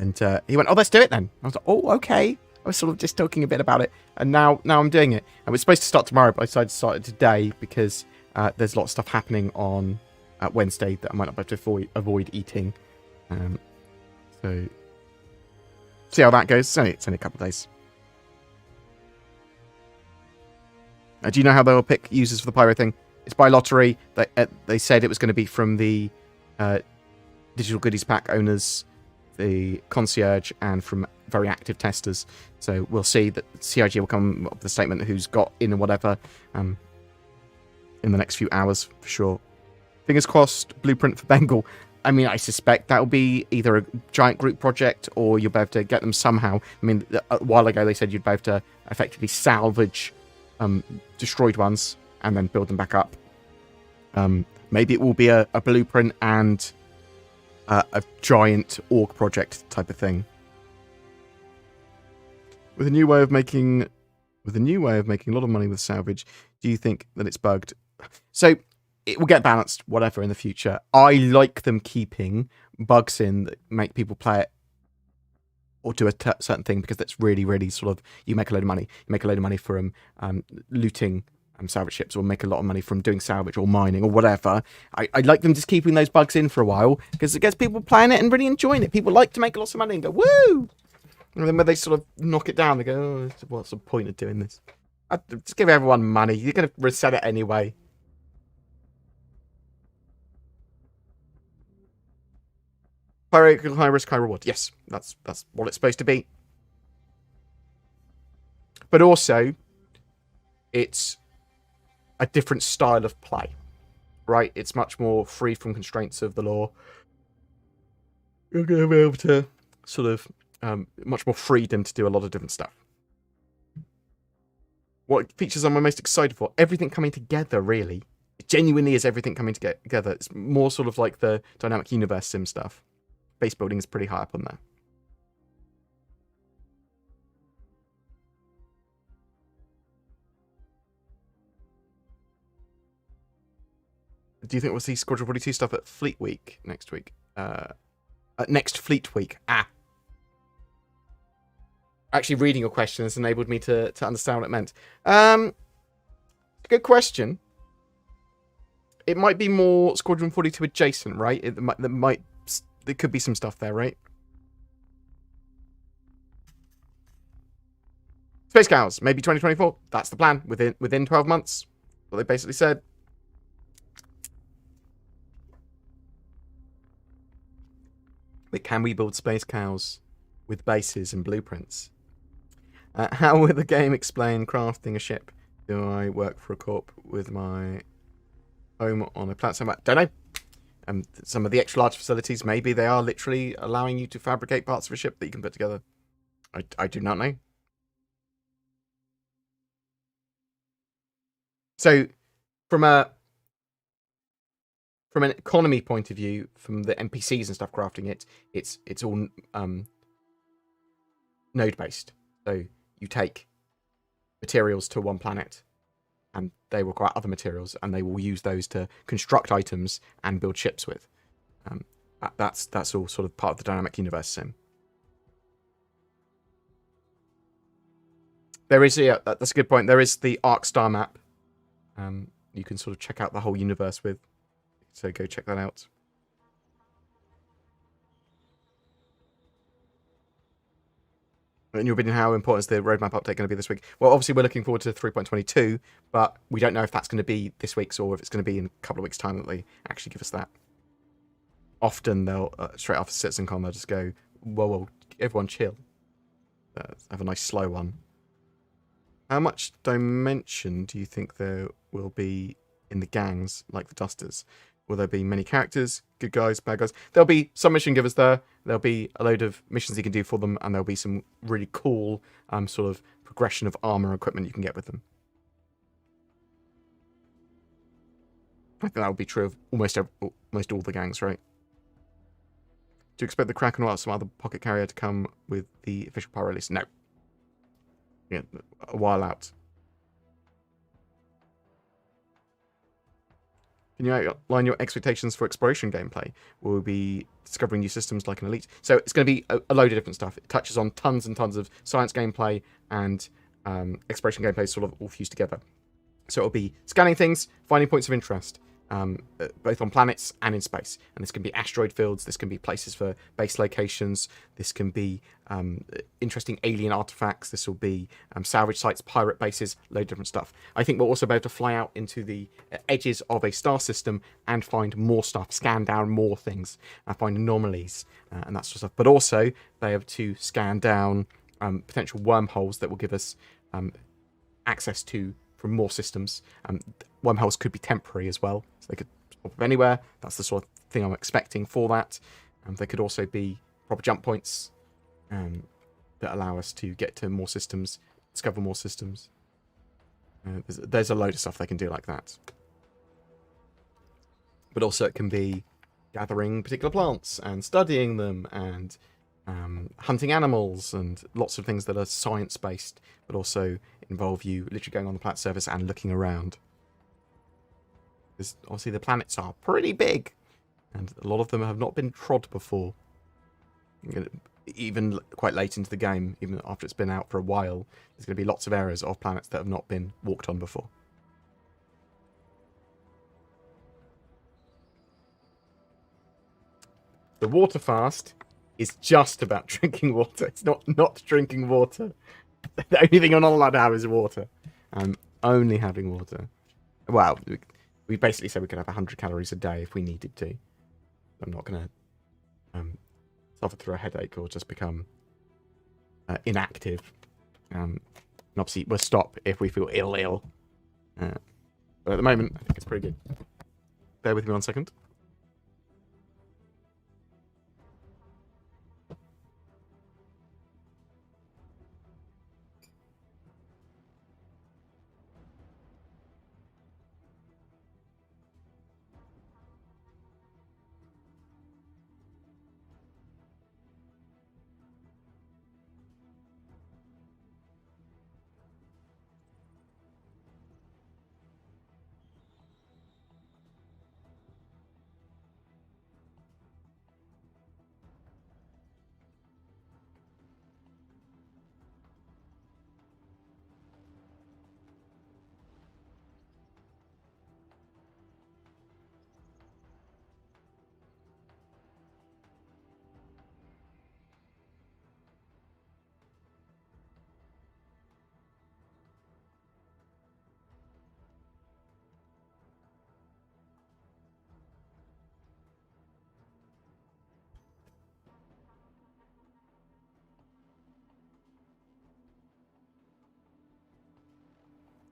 And he went, "Oh, let's do it then." I was like, "Oh, okay." I was sort of just talking a bit about it, and now I'm doing it. And we're supposed to start tomorrow, but I decided to start it today because there's a lot of stuff happening on Wednesday that I might not be able to avoid eating. So see how that goes. It's only a couple of days. Do you know how they'll pick users for the Pyro thing? It's by lottery. They said it was going to be from the digital goodies pack owners, the concierge, and from very active testers. So we'll see that CIG will come up with a statement who's got in or whatever in the next few hours for sure. Fingers crossed, blueprint for Bengal. I mean, I suspect that will be either a giant group project or you'll be able to get them somehow. I mean, a while ago they said you'd be able to effectively salvage destroyed ones and then build them back up. Maybe it will be a blueprint and a giant org project type of thing. With a new way of making a lot of money with salvage, do you think that it's bugged? So it will get balanced, whatever, in the future. I like them keeping bugs in that make people play it or do a certain thing, because that's really, really sort of, you make a load of money. You make a load of money from looting salvage ships, or make a lot of money from doing salvage or mining or whatever. I like them just keeping those bugs in for a while, because it gets people playing it and really enjoying it. People like to make lots of money and go, woo! And then when they sort of knock it down, they go, oh, what's the point of doing this? Just give everyone money. You're going to reset it anyway. High risk, high reward. Yes, that's what it's supposed to be. But also, it's a different style of play, right? It's much more free from constraints of the law. You're going to be able to sort of much more freedom to do a lot of different stuff. What features am I most excited for? Everything coming together, really. It genuinely is everything coming together. It's more sort of like the dynamic universe sim stuff. Base building is pretty high up on there. Do you think we'll see Squadron 42 stuff at Fleet Week next week? Next Fleet Week. Actually, reading your question has enabled me to understand what it meant. Good question. It might be more Squadron 42 adjacent, right? There could be some stuff there, right? Space Cows, maybe 2024. That's the plan. Within 12 months. What they basically said. Wait, can we build Space Cows with bases and blueprints? How will the game explain crafting a ship? Do I work for a corp with my home on a platform? Don't know. Some of the extra large facilities, maybe they are literally allowing you to fabricate parts of a ship that you can put together. I do not know. So, from an economy point of view, from the NPCs and stuff crafting it, it's all node based. So you take materials to one planet, and they require other materials, and they will use those to construct items and build ships with. That's all sort of part of the dynamic universe sim. There is, yeah, that's a good point. There is the Arc Star map. You can sort of check out the whole universe with. So go check that out. And you're wondering how important is the roadmap update going to be this week? Well, obviously we're looking forward to 3.22, but we don't know if that's going to be this week's or if it's going to be in a couple of weeks' time that they actually give us that. Often they'll, straight after CitizenCon, they'll just go, whoa, everyone chill. Have a nice slow one. How much dimension do you think there will be in the gangs, like the Dusters? Will there be many characters, good guys, bad guys? There'll be some mission givers there. There'll be a load of missions you can do for them, and there'll be some really cool sort of progression of armor and equipment you can get with them. I think that would be true of almost all the gangs, right? Do you expect the Kraken or some other pocket carrier to come with the official Pyro release? No. Yeah, a while out. Can you outline your expectations for exploration gameplay? We'll be discovering new systems like an Elite. So it's going to be a load of different stuff. It touches on tons and tons of science gameplay and exploration gameplay sort of all fused together. So it'll be scanning things, finding points of interest, both on planets and in space. And this can be asteroid fields, this can be places for base locations, this can be interesting alien artifacts, this will be salvage sites, pirate bases, load of different stuff. I think we'll also be able to fly out into the edges of a star system and find more stuff, scan down more things, find anomalies and that sort of stuff. But also be able to scan down potential wormholes that will give us access to from more systems. Wormholes could be temporary as well, so they could pop up anywhere. That's the sort of thing I'm expecting for that. There could also be proper jump points that allow us to get to more systems, discover more systems. There's a load of stuff they can do like that. But also it can be gathering particular plants and studying them and hunting animals and lots of things that are science-based, but also involve you literally going on the planet surface and looking around. Because obviously the planets are pretty big, and a lot of them have not been trod before. Even quite late into the game, even after it's been out for a while, there's going to be lots of areas of planets that have not been walked on before. The water fast is just about drinking water. It's not drinking water. The only thing I'm not allowed to have is water. I'm only having water. Well, we basically said we could have 100 calories a day if we needed to. I'm not going to suffer through a headache or just become inactive. And obviously, we'll stop if we feel ill. But at the moment, I think it's pretty good. Bear with me 1 second.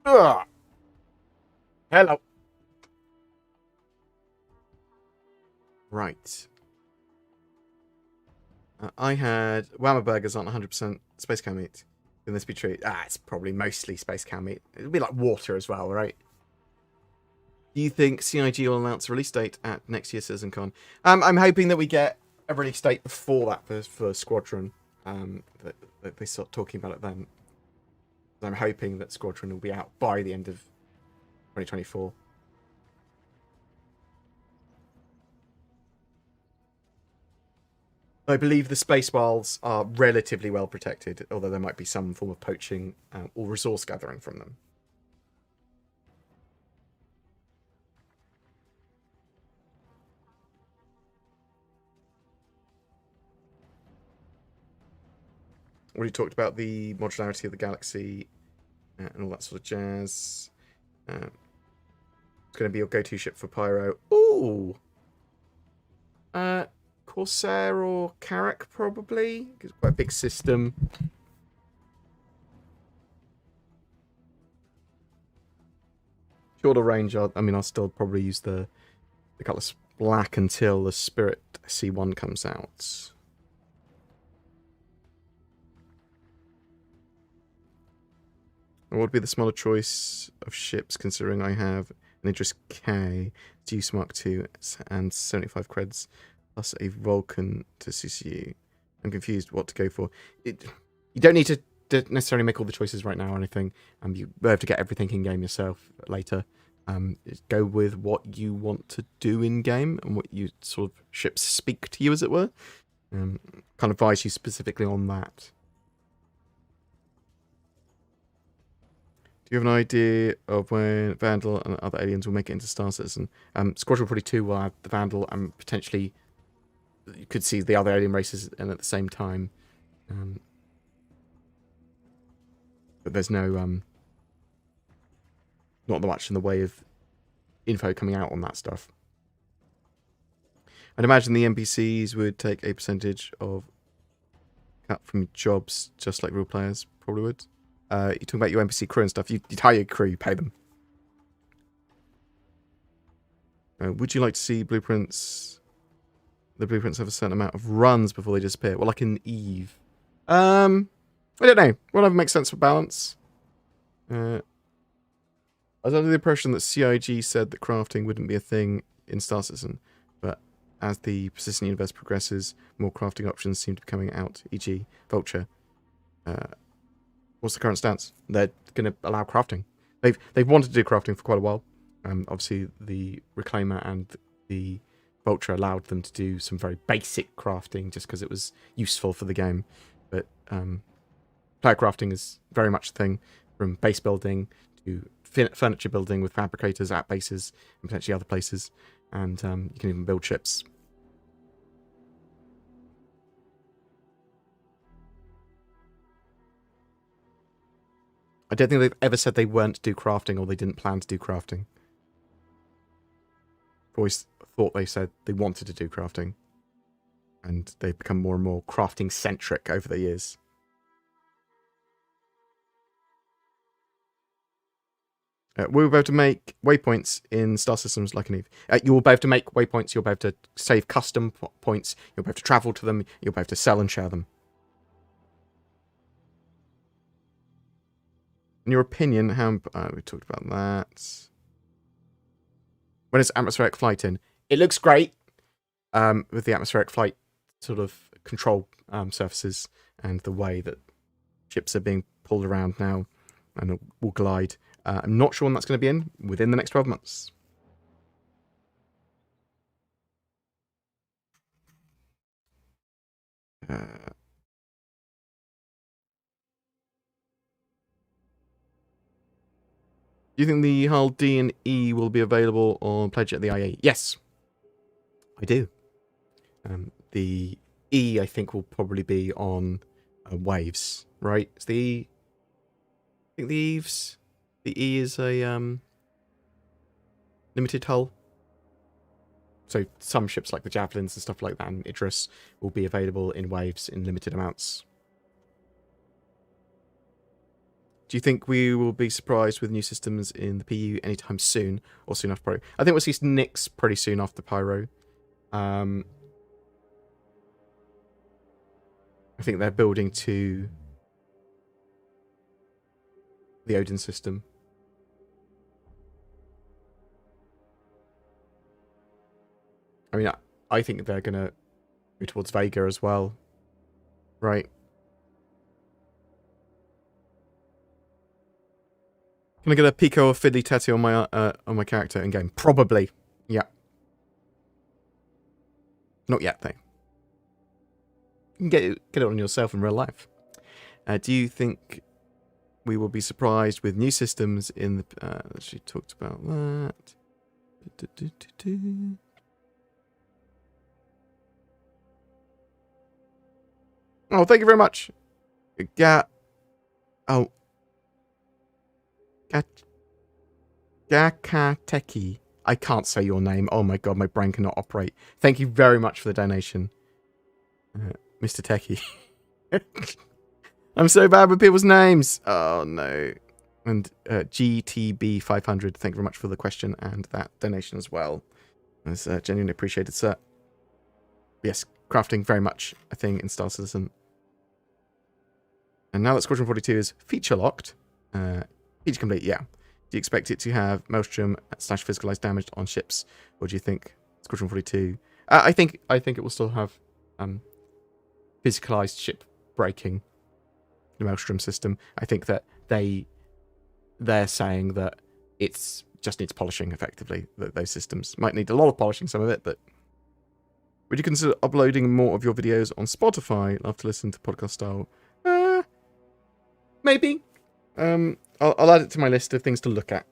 Ugh. Hello. Right. I had Whammer burgers on 100% space cow meat. Can this be true? It's probably mostly space cow meat. It'll be like water as well, right? Do you think CIG will announce a release date at next year's CitizenCon? I'm hoping that we get a release date before that for Squadron. That they start talking about it then. I'm hoping that Squadron will be out by the end of 2024. I believe the space whales are relatively well protected, although there might be some form of poaching or resource gathering from them. Already talked about the modularity of the galaxy and all that sort of jazz. It's going to be your go-to ship for Pyro. Ooh! Corsair or Carrack, probably. It's quite a big system. Shorter range, I'll still probably use the Cutlass Black until the Spirit C1 comes out. What would be the smaller choice of ships, considering I have an Idris K, Zeus Mark II, and 75 creds, plus a Vulcan to CCU? I'm confused what to go for. You don't need to necessarily make all the choices right now or anything. You have to get everything in-game yourself later. Go with what you want to do in-game and what you sort of ships speak to you, as it were. Kind of advise you specifically on that. Do you have an idea of when Vandal and other aliens will make it into Star Citizen? Squadron 42 will have the Vandal, and potentially you could see the other alien races and at the same time. But there's no not much in the way of info coming out on that stuff. I'd imagine the NPCs would take a percentage of cut from jobs, just like real players probably would. You're talking about your NPC crew and stuff. You hire your crew, you pay them. Would you like to see blueprints? The blueprints have a certain amount of runs before they disappear. Well, like in Eve. I don't know. Whatever makes sense for balance. I was under the impression that CIG said that crafting wouldn't be a thing in Star Citizen, but as the persistent universe progresses, more crafting options seem to be coming out, e.g. Vulture. What's the current stance? They're going to allow crafting. They've wanted to do crafting for quite a while. Obviously, the Reclaimer and the Vulture allowed them to do some very basic crafting just because it was useful for the game. But player crafting is very much a thing, from base building to furniture building with fabricators at bases and potentially other places. And you can even build ships. I don't think they've ever said they weren't do crafting or they didn't plan to do crafting. I've always thought they said they wanted to do crafting. And they've become more and more crafting-centric over the years. We'll be able to make waypoints in Star Systems like an Eve. You'll be able to make waypoints, you'll be able to save custom points, you'll be able to travel to them, you'll be able to sell and share them. In your opinion, how... we talked about that. When is atmospheric flight in? It looks great with the atmospheric flight sort of control surfaces and the way that ships are being pulled around now and will glide. I'm not sure when that's going to be in within the next 12 months. Do you think the hull D and E will be available on Pledge at the IAE? Yes, I do. The E, I think, will probably be on Waves, right? It's the E. I think the Eves. The E is a limited hull. So some ships like the Javelins and stuff like that and Idris will be available in Waves in limited amounts. Do you think we will be surprised with new systems in the PU anytime soon or soon after Pyro? I think we'll see Nyx pretty soon after Pyro. I think they're building to the Odin system. I mean, I think they're going to move towards Vega as well. Right. Can I get a Pico or Fiddly tattoo on my character in game? Probably. Yeah. Not yet, though. can get it on yourself in real life. Do you think we will be surprised with new systems in the... she talked about that. Oh, thank you very much. Gakateki. I can't say your name. Oh my god, my brain cannot operate. Thank you very much for the donation, Mr. Techie. I'm so bad with people's names. Oh no. And GTB500, thank you very much for the question and that donation as well. It's genuinely appreciated, sir. Yes, crafting very much a thing in Star Citizen. And now that Squadron 42 is feature locked, feature complete, yeah. Do you expect it to have Maelstrom / physicalized damage on ships, or do you think Squadron 42? I think it will still have physicalized ship breaking, the Maelstrom system. I think that they're saying that it's just needs polishing effectively. That those systems might need a lot of polishing, some of it, but would you consider uploading more of your videos on Spotify? Love to listen to podcast style. Maybe. I'll add it to my list of things to look at.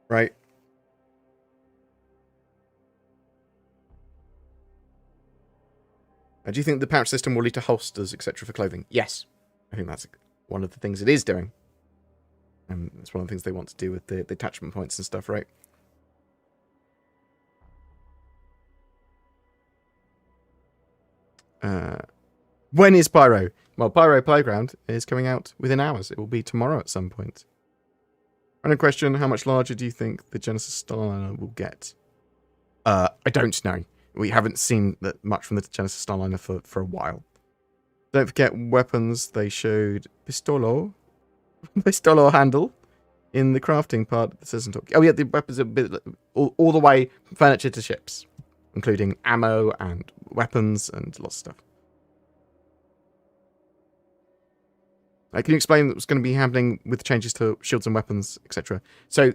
Right. Do you think the pouch system will lead to holsters, etc. for clothing? Yes. I think that's one of the things it is doing. It's one of the things they want to do with the attachment points and stuff, right? When is Pyro? Well, Pyro Playground is coming out within hours. It will be tomorrow at some point. Random question, how much larger do you think the Genesis Starliner will get? I don't know. We haven't seen that much from the Genesis Starliner for a while. Don't forget weapons. They showed Pistolo handle in the crafting part of the Citizen Talk. Oh yeah, the weapons are a bit all the way from furniture to ships, including ammo and weapons and lots of stuff. Can you explain what's going to be happening with the changes to shields and weapons, etc.? So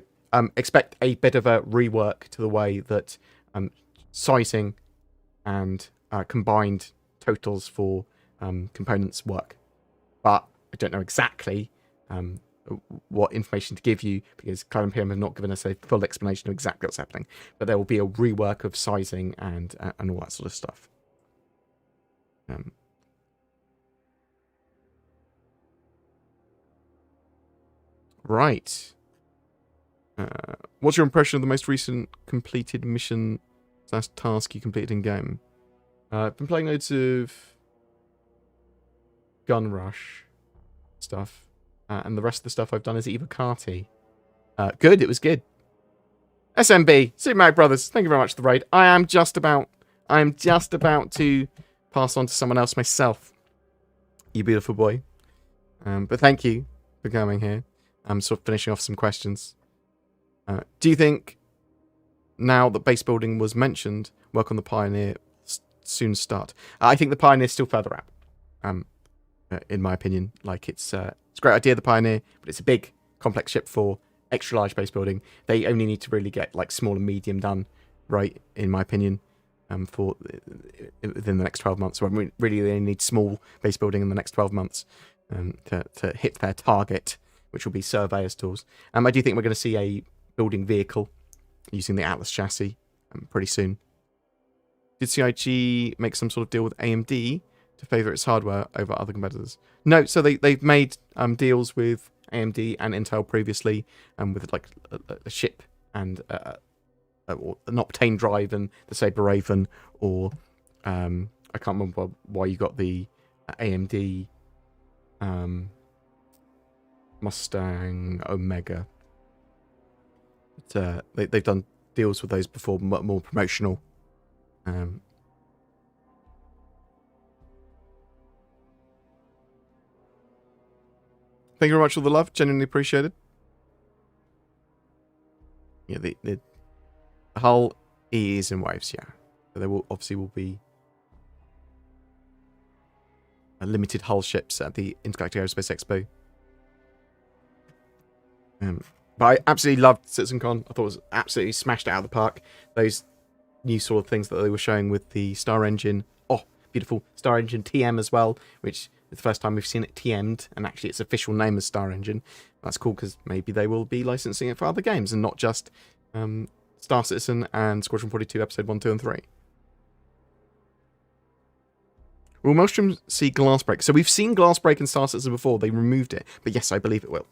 expect a bit of a rework to the way that sizing and combined totals for components work. But I don't know exactly what information to give you, because Cloud Imperium have not given us a full explanation of exactly what's happening. But there will be a rework of sizing and all that sort of stuff. Right. What's your impression of the most recent completed mission / task you completed in game? I've been playing loads of Gun Rush stuff, and the rest of the stuff I've done is either Carty. Good, it was good. SMB, Super Mario Brothers, thank you very much for the raid. I am just about to pass on to someone else myself. You beautiful boy. But thank you for coming here. I'm sort of finishing off some questions. Do you think, now that base building was mentioned, work on the Pioneer soon start? I think the Pioneer's still further out, in my opinion. Like, it's a great idea, the Pioneer, but it's a big, complex ship for extra large base building. They only need to really get like small and medium done, right, in my opinion, for within the next 12 months. So really they need small base building in the next 12 months to hit their target, which will be surveyors tools. I do think we're going to see a building vehicle using the Atlas chassis pretty soon. Did CIG make some sort of deal with AMD to favour its hardware over other competitors? No, so they've made deals with AMD and Intel previously, with like a chip and an Optane drive and the Saber Raven, or I can't remember why you got the AMD Mustang Omega. But, they've done deals with those before, more promotional. Thank you very much for the love, genuinely appreciated. Yeah, the hull is in waves, yeah. So there will be limited hull ships at the Intergalactic Aerospace Expo. But I absolutely loved CitizenCon. I thought it was absolutely smashed it out of the park. Those new sort of things that they were showing with the Star Engine. Oh, beautiful Star Engine TM as well, which is the first time we've seen it TM'd, and actually its official name is Star Engine. That's cool because maybe they will be licensing it for other games and not just Star Citizen and Squadron 42 Episode 1, 2, and 3. Will Maelstrom see Glass Break? So we've seen Glass Break in Star Citizen before. They removed it. But yes, I believe it will.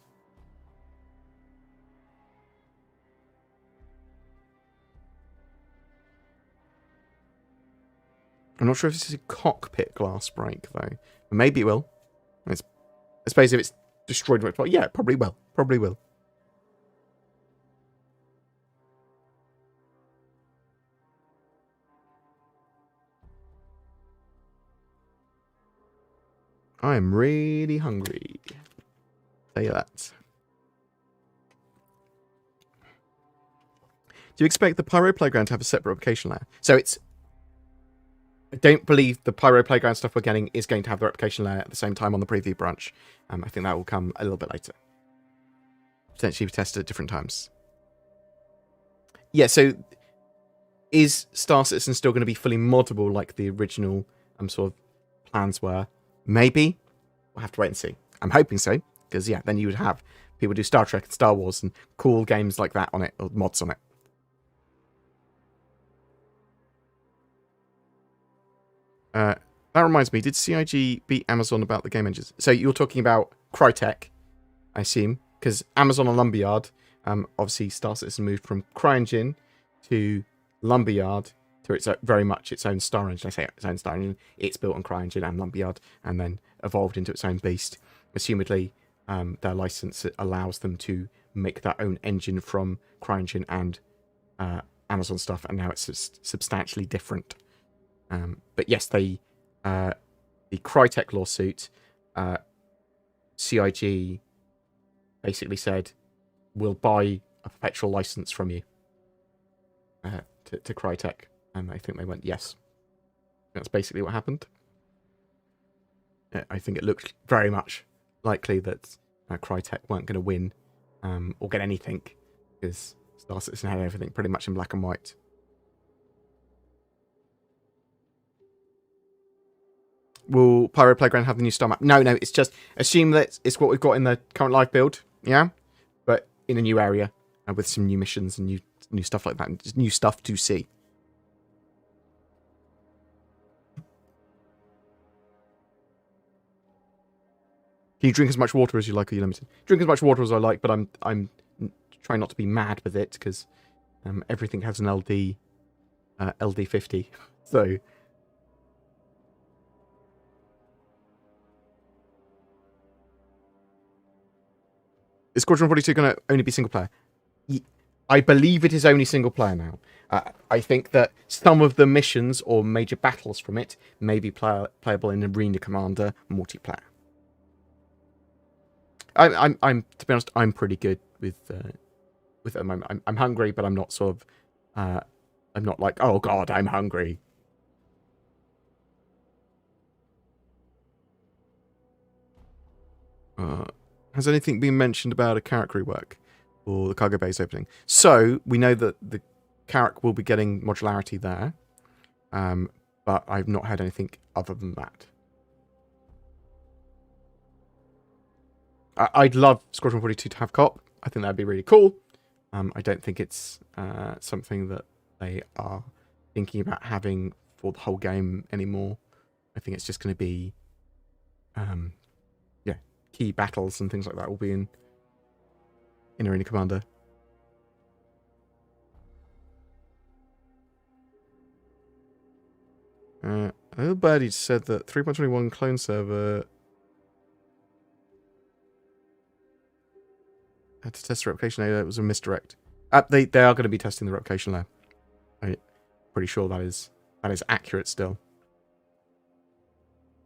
I'm not sure if this is a cockpit glass break, though. But maybe it will. I suppose if it's destroyed, yeah, it probably will. Probably will. I am really hungry. Tell you that. Do you expect the Pyro Playground to have a separate replication layer? So it's... I don't believe the Pyro Playground stuff we're getting is going to have the replication layer at the same time on the preview branch. I think that will come a little bit later. Potentially tested at different times. Yeah, so is Star Citizen still going to be fully moddable like the original sort of plans were? Maybe. We'll have to wait and see. I'm hoping so, because yeah, then you would have people do Star Trek and Star Wars and cool games like that on it, or mods on it. That reminds me, did CIG beat Amazon about the game engines? So you're talking about Crytek, I assume, because Amazon and Lumberyard, obviously Star Citizen moved from CryEngine to Lumberyard to its very much its own Star Engine. I say its own Star Engine. It's built on CryEngine and Lumberyard, and then evolved into its own beast. Assumedly, their license allows them to make their own engine from CryEngine and Amazon stuff, and now it's substantially different. But yes, the Crytek lawsuit, CIG basically said, we'll buy a perpetual license from you to Crytek. And I think they went, yes. That's basically what happened. I think it looked very much likely that Crytek weren't going to win or get anything, because Star Citizen had everything pretty much in black and white. Will Pyro Playground have the new star map? No, it's just assume that it's what we've got in the current live build, yeah? But in a new area and with some new missions and new stuff like that, and just new stuff to see. Can you drink as much water as you like, or are you limited? Drink as much water as I like, but I'm trying not to be mad with it, because everything has an LD50, so... Is Squadron 42 going to only be single player? I believe it is only single player now. I think that some of the missions or major battles from it may be playable in Arena Commander multiplayer. I'm to be honest, I'm pretty good with it at the moment. I'm hungry, but I'm not sort of I'm not like, oh god, I'm hungry. Has anything been mentioned about a Carrack rework or the cargo base opening? So we know that the Carrack will be getting modularity there, but I've not heard anything other than that. I'd love Squadron 42 to have co-op. I think that'd be really cool. I don't think it's something that they are thinking about having for the whole game anymore. I think it's just going to be, yeah, key battles and things like that will be in Arena Commander. Little Birdie said that 3.21 clone server had to test the replication layer. It was a misdirect. They are going to be testing the replication layer. I'm pretty sure that is accurate still.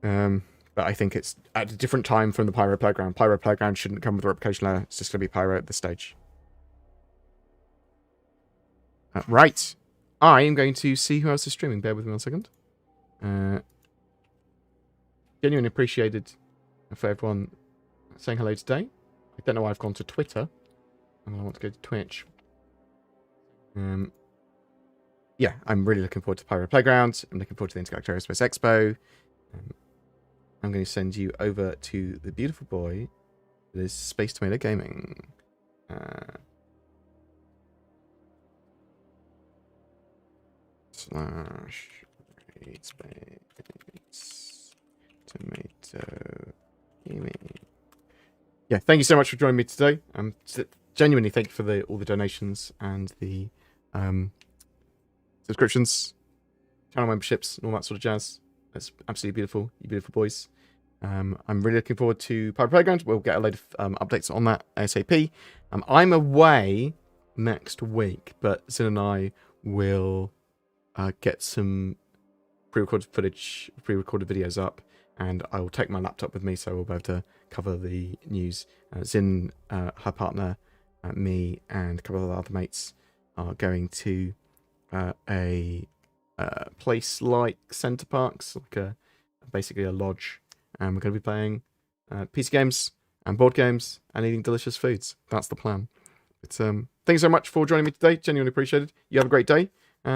But I think it's at a different time from the Pyro Playground. Pyro Playground shouldn't come with a replication layer. It's just going to be Pyro at this stage. Right. I am going to see who else is streaming. Bear with me 1 second. Genuinely appreciated for everyone saying hello today. I don't know why I've gone to Twitter. And I want to go to Twitch. yeah, I'm really looking forward to Pyro Playground. I'm looking forward to the Intergalactic Aerospace Expo. I'm going to send you over to the beautiful boy that is Space Tomato Gaming. Slash Space Tomato Gaming. Yeah, thank you so much for joining me today. Genuinely thank you for all the donations and the subscriptions, channel memberships, and all that sort of jazz. That's absolutely beautiful, you beautiful boys. I'm really looking forward to Pyro Playground. We'll get a load of updates on that ASAP. I'm away next week, but Zin and I will get some pre-recorded footage, pre-recorded videos up, and I will take my laptop with me, so we'll be able to cover the news. Zin, her partner, me, and a couple of other mates are going to a place like Center Parks, like basically a lodge, and we're going to be playing PC games and board games and eating delicious foods. That's the plan. But thanks so much for joining me today. Genuinely appreciated. You have a great day.